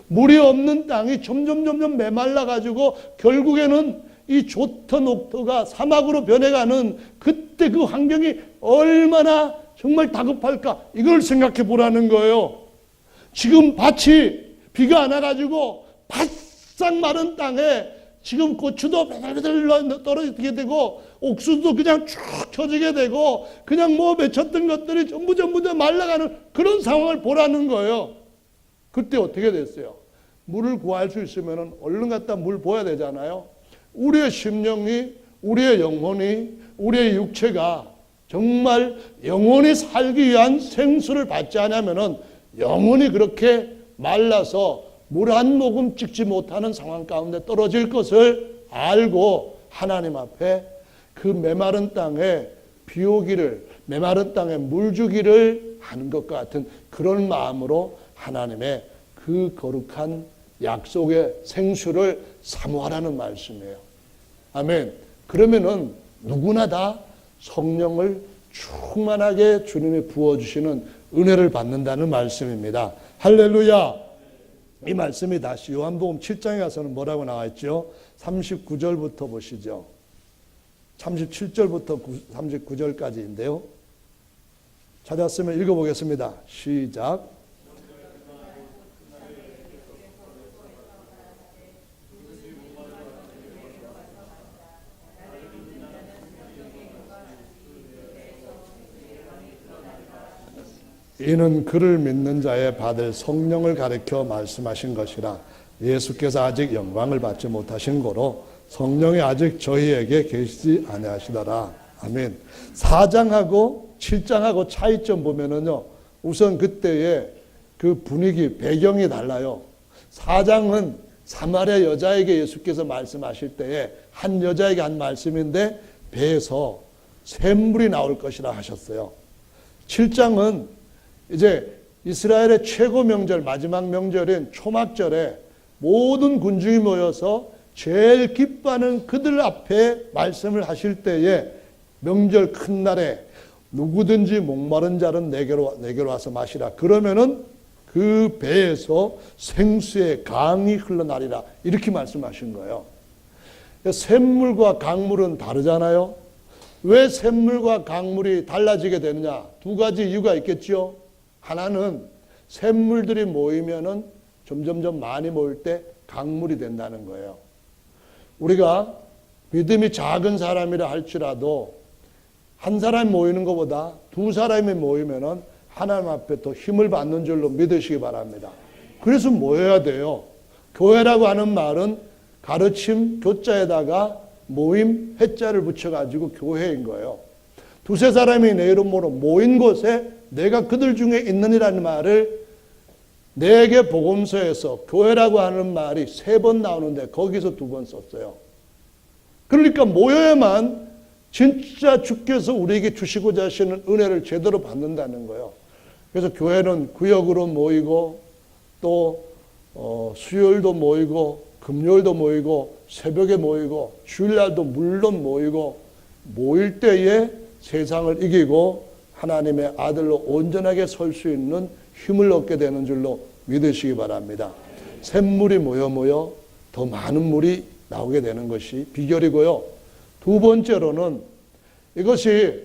물이 없는 땅이 점점 메말라 가지고 결국에는 이 좋던 옥토가 사막으로 변해가는 그때 그 환경이 얼마나 정말 다급할까, 이걸 생각해 보라는 거예요. 지금 밭이 비가 안 와가지고 바싹 마른 땅에 지금 고추도 매달매달 떨어지게 되고 옥수수도 그냥 쭉 켜지게 되고 그냥 뭐 맺혔던 것들이 전부 다 말라가는 그런 상황을 보라는 거예요. 그때 어떻게 됐어요? 물을 구할 수 있으면 얼른 갖다 물 부어야 되잖아요. 우리의 심령이, 우리의 영혼이, 우리의 육체가 정말 영원히 살기 위한 생수를 받지 않으면 영원히 그렇게 말라서 물 한 모금 찍지 못하는 상황 가운데 떨어질 것을 알고 하나님 앞에 그 메마른 땅에 비 오기를, 메마른 땅에 물 주기를 하는 것과 같은 그런 마음으로 하나님의 그 거룩한 약속의 생수를 사모하라는 말씀이에요. 아멘. 그러면은 누구나 다 성령을 충만하게 주님이 부어주시는 은혜를 받는다는 말씀입니다. 할렐루야. 이 말씀이 다시 요한복음 7장에 가서는 뭐라고 나와 있죠? 39절부터 보시죠. 37절부터 39절까지인데요. 찾았으면 읽어보겠습니다. 시작. 이는 그를 믿는 자의 받을 성령을 가리켜 말씀하신 것이라. 예수께서 아직 영광을 받지 못하신 고로 성령이 아직 저희에게 계시지 아니하시더라. 아멘. 4장하고 7장하고 차이점 보면은요, 우선 그때의 그 분위기, 배경이 달라요. 4장은 사마리아 여자에게 예수께서 말씀하실 때에 한 여자에게 한 말씀인데 배에서 샘물이 나올 것이라 하셨어요. 7장은 이제 이스라엘의 최고 명절, 마지막 명절인 초막절에 모든 군중이 모여서 제일 기뻐하는 그들 앞에 말씀을 하실 때에 명절 큰 날에 누구든지 목마른 자는 내게로 와서 마시라. 그러면은 그 배에서 생수의 강이 흘러나리라. 이렇게 말씀하신 거예요. 샘물과 강물은 다르잖아요. 왜 샘물과 강물이 달라지게 되느냐? 두 가지 이유가 있겠죠. 하나는 샘물들이 모이면은 점점점 많이 모일 때 강물이 된다는 거예요. 우리가 믿음이 작은 사람이라 할지라도 한 사람이 모이는 것보다 두 사람이 모이면은 하나님 앞에 더 힘을 받는 줄로 믿으시기 바랍니다. 그래서 모여야 돼요. 교회라고 하는 말은 가르침 교자에다가 모임 회자를 붙여가지고 교회인 거예요. 두세 사람이 내 이름으로 모인 곳에 내가 그들 중에 있느니라는 말을 내게 복음서에서 교회라고 하는 말이 3번 나오는데 거기서 2번 썼어요. 그러니까 모여야만 진짜 주께서 우리에게 주시고자 하시는 은혜를 제대로 받는다는 거예요. 그래서 교회는 구역으로 모이고 또 수요일도 모이고 금요일도 모이고 새벽에 모이고 주일날도 물론 모이고 모일 때에 세상을 이기고 하나님의 아들로 온전하게 설 수 있는 힘을 얻게 되는 줄로 믿으시기 바랍니다. 샘물이 모여 더 많은 물이 나오게 되는 것이 비결이고요. 두 번째로는 이것이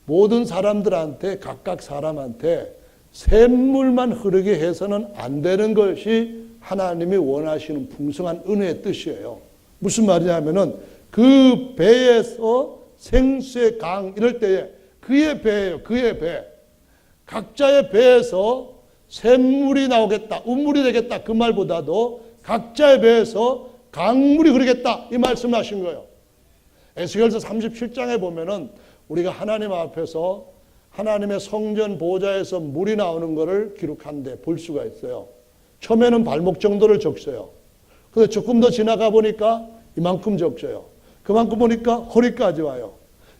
모든 사람들한테 각각 사람한테 샘물만 흐르게 해서는 안 되는 것이 하나님이 원하시는 풍성한 은혜의 뜻이에요. 무슨 말이냐면은 그 배에서 생수의 강 이럴 때에 그의 배예요. 그의 배. 각자의 배에서 샘물이 나오겠다. 운물이 되겠다. 그 말보다도 각자의 배에서 강물이 흐르겠다. 이 말씀하신 거예요. 에스겔서 37장에 보면은 우리가 하나님 앞에서 하나님의 성전 보좌에서 물이 나오는 것을 기록한데 볼 수가 있어요. 처음에는 발목 정도를 적셔요. 근데 조금 더 지나가 보니까 이만큼 적셔요. 그만큼 보니까 허리까지 와요.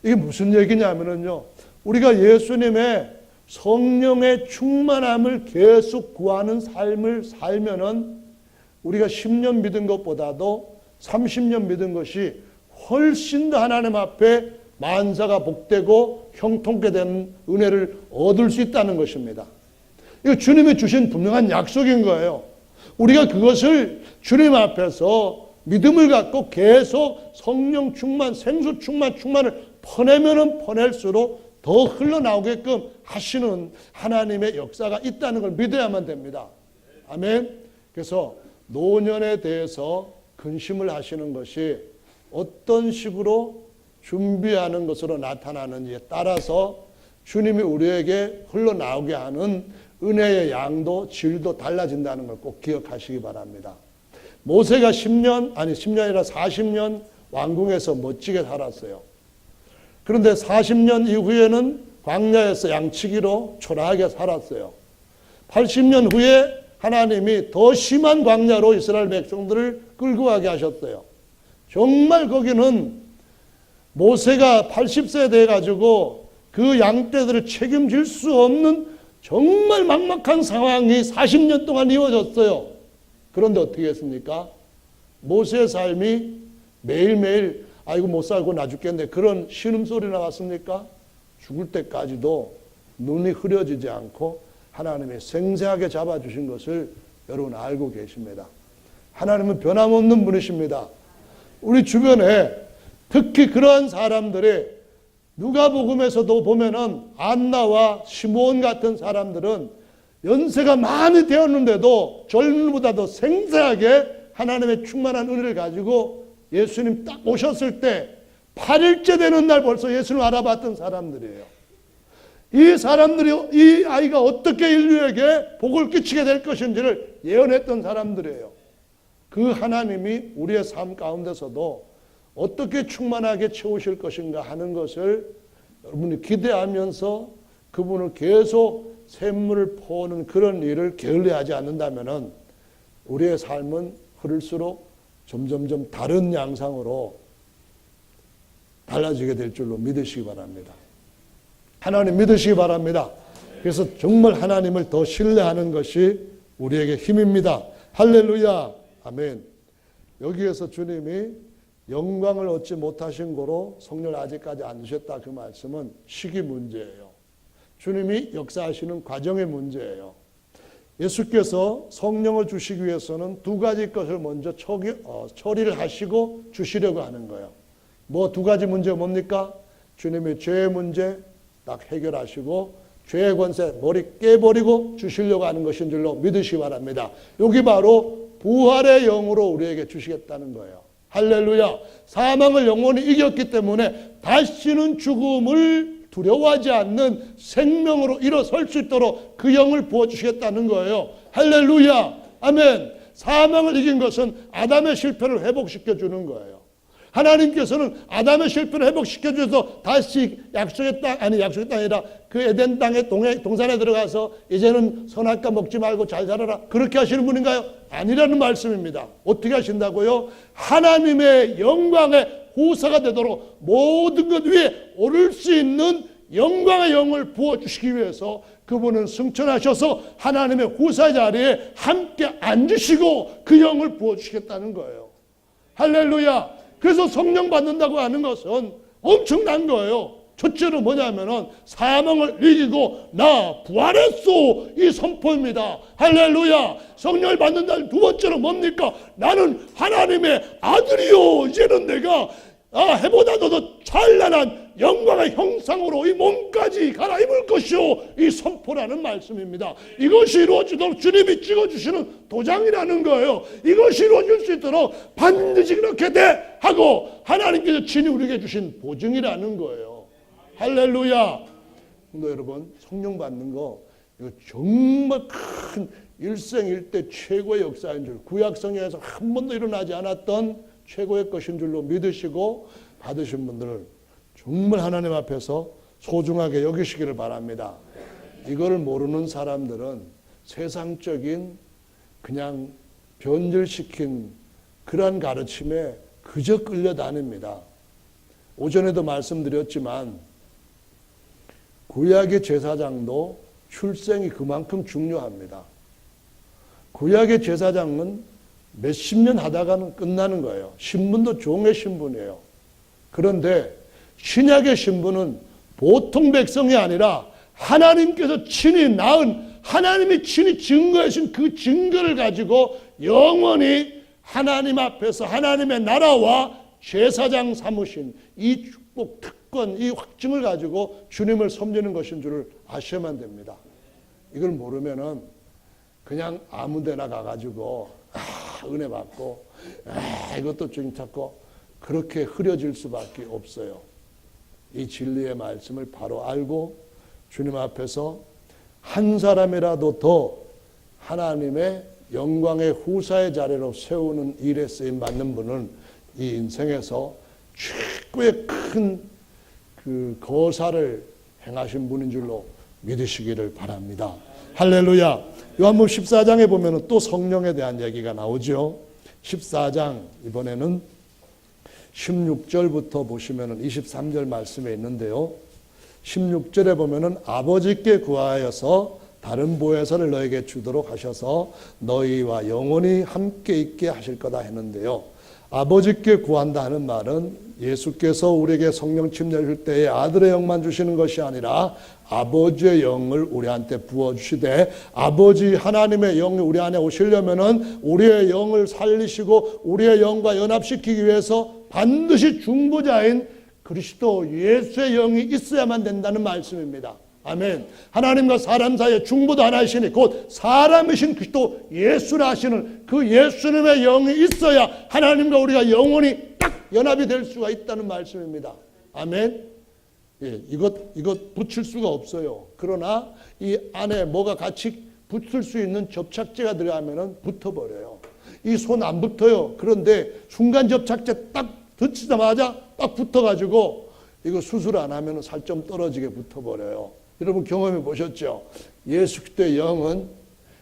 이게 무슨 얘기냐면요. 우리가 예수님의 성령의 충만함을 계속 구하는 삶을 살면은 우리가 10년 믿은 것보다도 30년 믿은 것이 훨씬 더 하나님 앞에 만사가 복되고 형통케 되는 은혜를 얻을 수 있다는 것입니다. 이거 주님이 주신 분명한 약속인 거예요. 우리가 그것을 주님 앞에서 믿음을 갖고 계속 성령 충만, 생수 충만을 퍼내면은 퍼낼수록 더 흘러나오게끔 하시는 하나님의 역사가 있다는 걸 믿어야만 됩니다. 아멘. 그래서 노년에 대해서 근심을 하시는 것이 어떤 식으로 준비하는 것으로 나타나는지에 따라서 주님이 우리에게 흘러나오게 하는 은혜의 양도 질도 달라진다는 걸 꼭 기억하시기 바랍니다. 모세가 10년이 아니라 40년 왕궁에서 멋지게 살았어요. 그런데 40년 이후에는 광야에서 양치기로 초라하게 살았어요. 80년 후에 하나님이 더 심한 광야로 이스라엘 백성들을 끌고 가게 하셨어요. 정말 거기는 모세가 80세 돼가지고 그 양떼들을 책임질 수 없는 정말 막막한 상황이 40년 동안 이어졌어요. 그런데 어떻게 했습니까? 모세의 삶이 매일매일 아이고 못 살고 나 죽겠네 그런 신음소리 나왔습니까? 죽을 때까지도 눈이 흐려지지 않고 하나님이 생생하게 잡아주신 것을 여러분 알고 계십니다. 하나님은 변함없는 분이십니다. 우리 주변에 특히 그러한 사람들이 누가복음에서도 보면은 안나와 시므온 같은 사람들은 연세가 많이 되었는데도 젊은보다도 생생하게 하나님의 충만한 은혜를 가지고 예수님 딱 오셨을 때 8일째 되는 날 벌써 예수님을 알아봤던 사람들이에요. 이 사람들이 이 아이가 어떻게 인류에게 복을 끼치게 될 것인지를 예언했던 사람들이에요. 그 하나님이 우리의 삶 가운데서도 어떻게 충만하게 채우실 것인가 하는 것을 여러분이 기대하면서 그분을 계속 샘물을 퍼오는 그런 일을 게을리하지 않는다면 우리의 삶은 흐를수록 점점점 다른 양상으로 달라지게 될 줄로 믿으시기 바랍니다. 하나님 믿으시기 바랍니다. 그래서 정말 하나님을 더 신뢰하는 것이 우리에게 힘입니다. 할렐루야. 아멘. 여기에서 주님이 영광을 얻지 못하신 고로 성령을 아직까지 안 주셨다 그 말씀은 시기 문제예요. 주님이 역사하시는 과정의 문제예요. 예수께서 성령을 주시기 위해서는 두 가지 것을 먼저 처리를 하시고 주시려고 하는 거예요. 뭐 두 가지 문제가 뭡니까? 주님이 죄의 문제 딱 해결하시고 죄의 권세 머리 깨버리고 주시려고 하는 것인 줄로 믿으시기 바랍니다. 여기 바로 부활의 영으로 우리에게 주시겠다는 거예요. 할렐루야. 사망을 영원히 이겼기 때문에 다시는 죽음을 두려워하지 않는 생명으로 일어설 수 있도록 그 영을 부어주시겠다는 거예요. 할렐루야. 아멘. 사망을 이긴 것은 아담의 실패를 회복시켜주는 거예요. 하나님께서는 아담의 실패를 회복시켜 주셔서 다시 약속의 땅이 아니라 그 에덴 땅의 동산에 들어가서 이제는 선악과 먹지 말고 잘 살아라 그렇게 하시는 분인가요? 아니라는 말씀입니다. 어떻게 하신다고요? 하나님의 영광의 후사가 되도록 모든 것 위에 오를 수 있는 영광의 영을 부어주시기 위해서 그분은 승천하셔서 하나님의 후사 자리에 함께 앉으시고 그 영을 부어주시겠다는 거예요. 할렐루야. 그래서 성령 받는다고 하는 것은 엄청난 거예요. 첫째로 뭐냐면은 사망을 이기고 나 부활했소 이 선포입니다. 할렐루야. 성령을 받는다는 두 번째로 뭡니까? 나는 하나님의 아들이요 이제는 내가 해보다도 더 찬란한 영광의 형상으로 이 몸까지 갈아입을 것이요 이 선포라는 말씀입니다. 이것이 이루어지도록 주님이 찍어주시는 도장이라는 거예요. 이것이 이루어질 수 있도록 반드시 그렇게 돼 하고 하나님께서 친히 우리에게 주신 보증이라는 거예요. 할렐루야. 근데 여러분 성령 받는 거 이거 정말 큰 일생일대 최고의 역사인 줄 구약 성경에서 한 번도 일어나지 않았던 최고의 것인 줄로 믿으시고 받으신 분들을 정말 하나님 앞에서 소중하게 여기시기를 바랍니다. 이걸 모르는 사람들은 세상적인 그냥 변질시킨 그러한 가르침에 그저 끌려다닙니다. 오전에도 말씀드렸지만 구약의 제사장도 출생이 그만큼 중요합니다. 구약의 제사장은 몇십 년 하다가는 끝나는 거예요. 신분도 종의 신분이에요. 그런데 신약의 신분은 보통 백성이 아니라 하나님께서 친히 낳은 하나님이 친히 증거하신 그 증거를 가지고 영원히 하나님 앞에서 하나님의 나라와 제사장 삼으신 이 축복, 특권, 이 확증을 가지고 주님을 섬기는 것인 줄을 아셔야만 됩니다. 이걸 모르면은 그냥 아무 데나 가가지고 은혜 받고 이것도 좀 찾고 그렇게 흐려질 수밖에 없어요. 이 진리의 말씀을 바로 알고 주님 앞에서 한 사람이라도 더 하나님의 영광의 후사의 자리로 세우는 일에 쓰임 받는 분은 이 인생에서 최고의 큰 그 거사를 행하신 분인 줄로 믿으시기를 바랍니다. 할렐루야. 요한복음 14장에 보면 또 성령에 대한 얘기가 나오죠. 14장 이번에는 16절부터 보시면 23절 말씀에 있는데요. 16절에 보면 아버지께 구하여서 다른 보혜사를 너에게 주도록 하셔서 너희와 영원히 함께 있게 하실 거다 했는데요. 아버지께 구한다 하는 말은 예수께서 우리에게 성령 침례하실 때에 아들의 영만 주시는 것이 아니라 아버지의 영을 우리한테 부어주시되 아버지 하나님의 영이 우리 안에 오시려면은 우리의 영을 살리시고 우리의 영과 연합시키기 위해서 반드시 중보자인 그리스도 예수의 영이 있어야만 된다는 말씀입니다. 아멘. 하나님과 사람 사이에 중보도 하나이시니 곧 사람이신 그리스도 예수라 하시는 그 예수님의 영이 있어야 하나님과 우리가 영원히 딱 연합이 될 수가 있다는 말씀입니다. 아멘. 예, 이것 붙일 수가 없어요. 그러나 이 안에 뭐가 같이 붙을 수 있는 접착제가 들어가면은 붙어버려요. 이 손 안 붙어요. 그런데 순간 접착제 딱 듣자마자 딱 붙어가지고 이거 수술 안 하면 살점 떨어지게 붙어버려요. 여러분 경험해 보셨죠? 예수 그리스도의 영은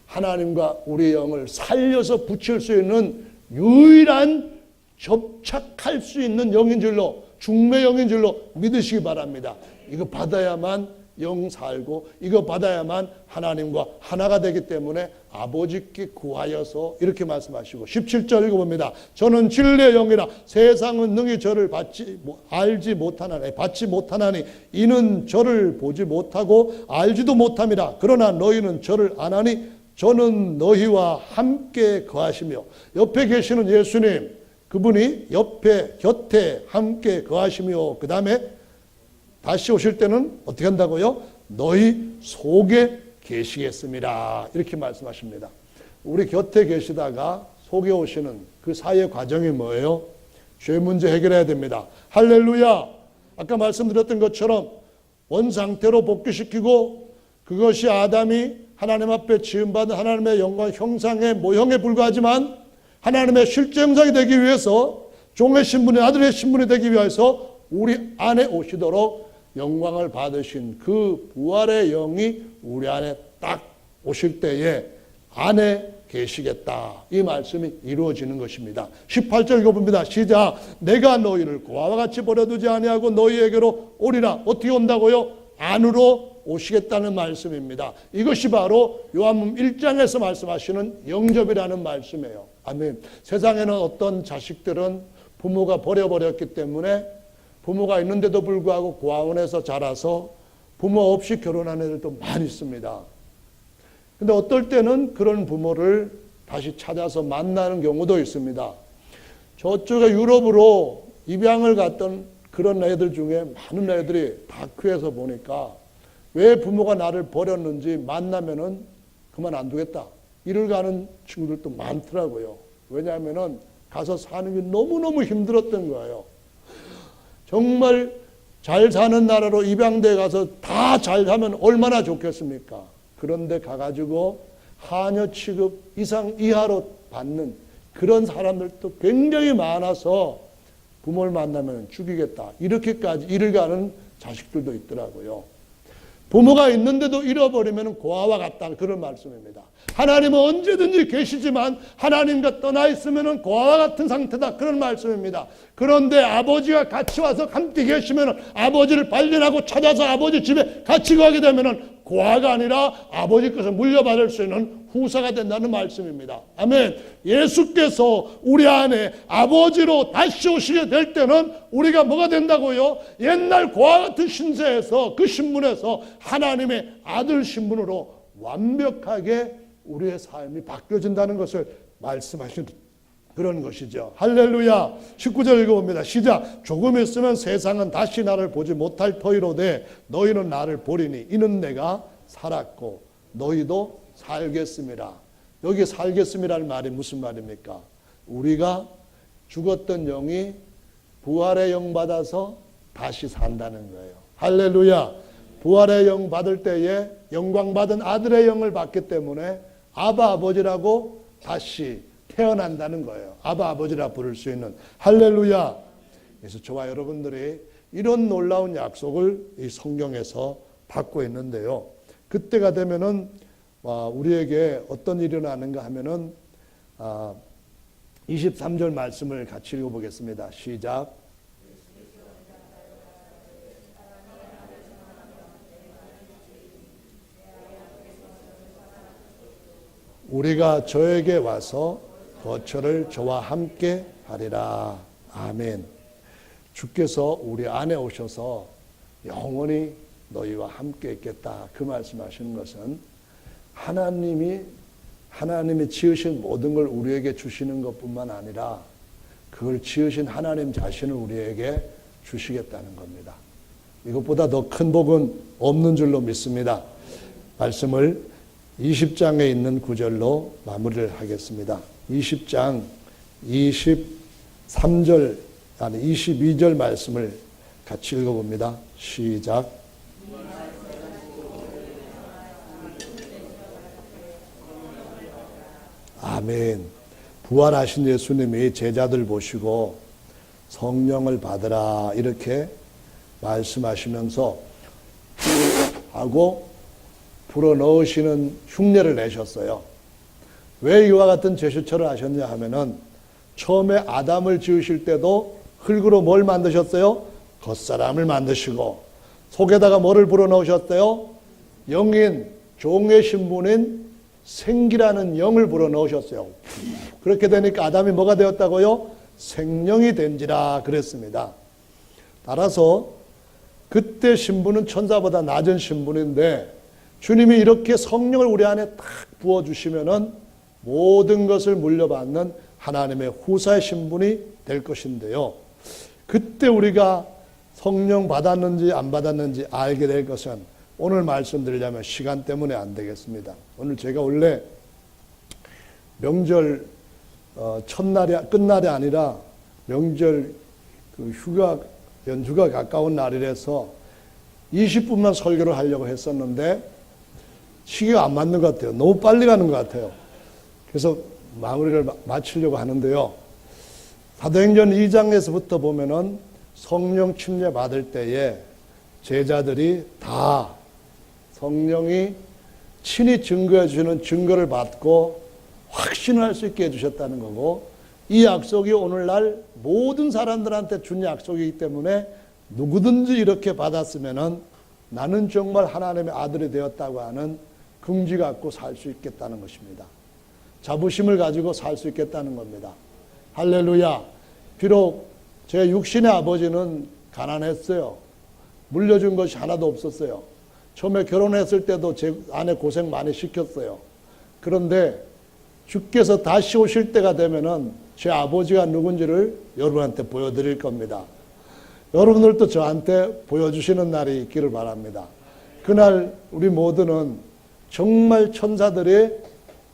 하나님과 우리의 영을 살려서 붙일 수 있는 유일한 접착할 수 있는 영인 줄로 중매 영인 줄로 믿으시기 바랍니다. 이거 받아야만 영 살고 이거 받아야만 하나님과 하나가 되기 때문에 아버지께 구하여서 이렇게 말씀하시고 17절 읽어봅니다. 저는 진리의 영이라 세상은 능히 저를 받지 못하나니 이는 저를 보지 못하고 알지도 못함이라. 그러나 너희는 저를 아나니 저는 너희와 함께 거하시며. 옆에 계시는 예수님 그분이 옆에 곁에 함께 거하시며 그 다음에 다시 오실 때는 어떻게 한다고요? 너희 속에 계시겠습니다. 이렇게 말씀하십니다. 우리 곁에 계시다가 속에 오시는 그 사이의 과정이 뭐예요? 죄 문제 해결해야 됩니다. 할렐루야. 아까 말씀드렸던 것처럼 원상태로 복귀시키고 그것이 아담이 하나님 앞에 지음받은 하나님의 영광 형상의 모형에 불과하지만 하나님의 실제 형상이 되기 위해서 종의 신분이 아들의 신분이 되기 위해서 우리 안에 오시도록 영광을 받으신 그 부활의 영이 우리 안에 딱 오실 때에 안에 계시겠다. 이 말씀이 이루어지는 것입니다. 18절 읽어봅니다. 시작. 내가 너희를 고아와 같이 버려두지 아니하고 너희에게로 오리라. 어떻게 온다고요? 안으로 오시겠다는 말씀입니다. 이것이 바로 요한복음 1장에서 말씀하시는 영접이라는 말씀이에요. 아멘. 세상에는 어떤 자식들은 부모가 버려버렸기 때문에 부모가 있는데도 불구하고 고아원에서 자라서 부모 없이 결혼한 애들도 많이 있습니다. 근데 어떨 때는 그런 부모를 다시 찾아서 만나는 경우도 있습니다. 저쪽에 유럽으로 입양을 갔던 그런 애들 중에 많은 애들이 다큐에서 보니까 왜 부모가 나를 버렸는지 만나면은 그만 안 두겠다. 이를 가는 친구들도 많더라고요. 왜냐하면은 가서 사는 게 너무너무 힘들었던 거예요. 정말 잘 사는 나라로 입양돼 가서 다 잘 사면 얼마나 좋겠습니까? 그런데 가가지고 하녀 취급 이상 이하로 받는 그런 사람들도 굉장히 많아서 부모를 만나면 죽이겠다. 이렇게까지 이를 가는 자식들도 있더라고요. 부모가 있는데도 잃어버리면 고아와 같다. 그런 말씀입니다. 하나님은 언제든지 계시지만 하나님과 떠나 있으면 고아와 같은 상태다. 그런 말씀입니다. 그런데 아버지가 같이 와서 함께 계시면 아버지를 발견하고 찾아서 아버지 집에 같이 가게 되면 고아가 아니라 아버지 것을 물려받을 수 있는 후사가 된다는 말씀입니다. 아멘. 예수께서 우리 안에 아버지로 다시 오시게 될 때는 우리가 뭐가 된다고요? 옛날 고아 같은 신세에서 그 신분에서 하나님의 아들 신분으로 완벽하게 우리의 삶이 바뀌어진다는 것을 말씀하신 그런 것이죠. 할렐루야. 19절 읽어봅니다. 시작. 조금 있으면 세상은 다시 나를 보지 못할 터이로되 너희는 나를 보리니 이는 내가 살았고 너희도 살겠음이라. 여기 살겠음이라는 말이 무슨 말입니까? 우리가 죽었던 영이 부활의 영 받아서 다시 산다는 거예요. 할렐루야. 부활의 영 받을 때에 영광 받은 아들의 영을 받기 때문에 아바 아버지라고 다시 태어난다는 거예요. 아바 아버지라 부를 수 있는. 할렐루야. 그래서 저와 여러분들이 이런 놀라운 약속을 이 성경에서 받고 있는데요. 그때가 되면은 우리에게 어떤 일이 일어나는가 하면은 23절 말씀을 같이 읽어보겠습니다. 시작. 우리가 저에게 와서 거처를 저와 함께 하리라. 아멘. 주께서 우리 안에 오셔서 영원히 너희와 함께 있겠다. 그 말씀하시는 것은 하나님이 지으신 모든 걸 우리에게 주시는 것뿐만 아니라 그걸 지으신 하나님 자신을 우리에게 주시겠다는 겁니다. 이것보다 더 큰 복은 없는 줄로 믿습니다. 말씀을 20장에 있는 구절로 마무리를 하겠습니다. 20장 23절 아니 22절 말씀을 같이 읽어봅니다. 시작. 아멘. 부활하신 예수님이 제자들 보시고 성령을 받으라 이렇게 말씀하시면서 하고 불어넣으시는 흉내를 내셨어요. 왜 이와 같은 제스처를 하셨냐 하면은 처음에 아담을 지으실 때도 흙으로 뭘 만드셨어요? 겉사람을 만드시고 속에다가 뭐를 불어넣으셨어요? 영인, 종의 신분인 생기라는 영을 불어넣으셨어요. 그렇게 되니까 아담이 뭐가 되었다고요? 생명이 된지라 그랬습니다. 따라서 그때 신분은 천사보다 낮은 신분인데 주님이 이렇게 성령을 우리 안에 딱 부어주시면은 모든 것을 물려받는 하나님의 후사의 신분이 될 것인데요. 그때 우리가 성령 받았는지 안 받았는지 알게 될 것은 오늘 말씀드리려면 시간 때문에 안 되겠습니다. 오늘 제가 원래 명절 첫날이 끝날이 아니라 명절 그 연휴가 가까운 날이라서 20분만 설교를 하려고 했었는데 시기가 안 맞는 것 같아요. 너무 빨리 가는 것 같아요. 그래서 마무리를 마치려고 하는데요. 사도행전 2장에서부터 보면은 성령 침례 받을 때에 제자들이 다 성령이 친히 증거해 주시는 증거를 받고 확신할 수 있게 해주셨다는 거고, 이 약속이 오늘날 모든 사람들한테 준 약속이기 때문에 누구든지 이렇게 받았으면은 나는 정말 하나님의 아들이 되었다고 하는 긍지 갖고 살 수 있겠다는 것입니다. 자부심을 가지고 살 수 있겠다는 겁니다. 할렐루야. 비록 제 육신의 아버지는 가난했어요. 물려준 것이 하나도 없었어요. 처음에 결혼했을 때도 제 아내 고생 많이 시켰어요. 그런데 주께서 다시 오실 때가 되면은 제 아버지가 누군지를 여러분한테 보여드릴 겁니다. 여러분들도 저한테 보여주시는 날이 있기를 바랍니다. 그날 우리 모두는 정말 천사들이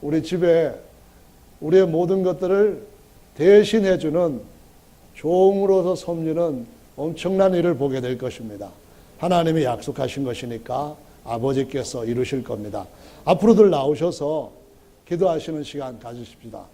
우리 집에 우리의 모든 것들을 대신해주는 종으로서 섬기는 엄청난 일을 보게 될 것입니다. 하나님이 약속하신 것이니까 아버지께서 이루실 겁니다. 앞으로들 나오셔서 기도하시는 시간 가지십시다.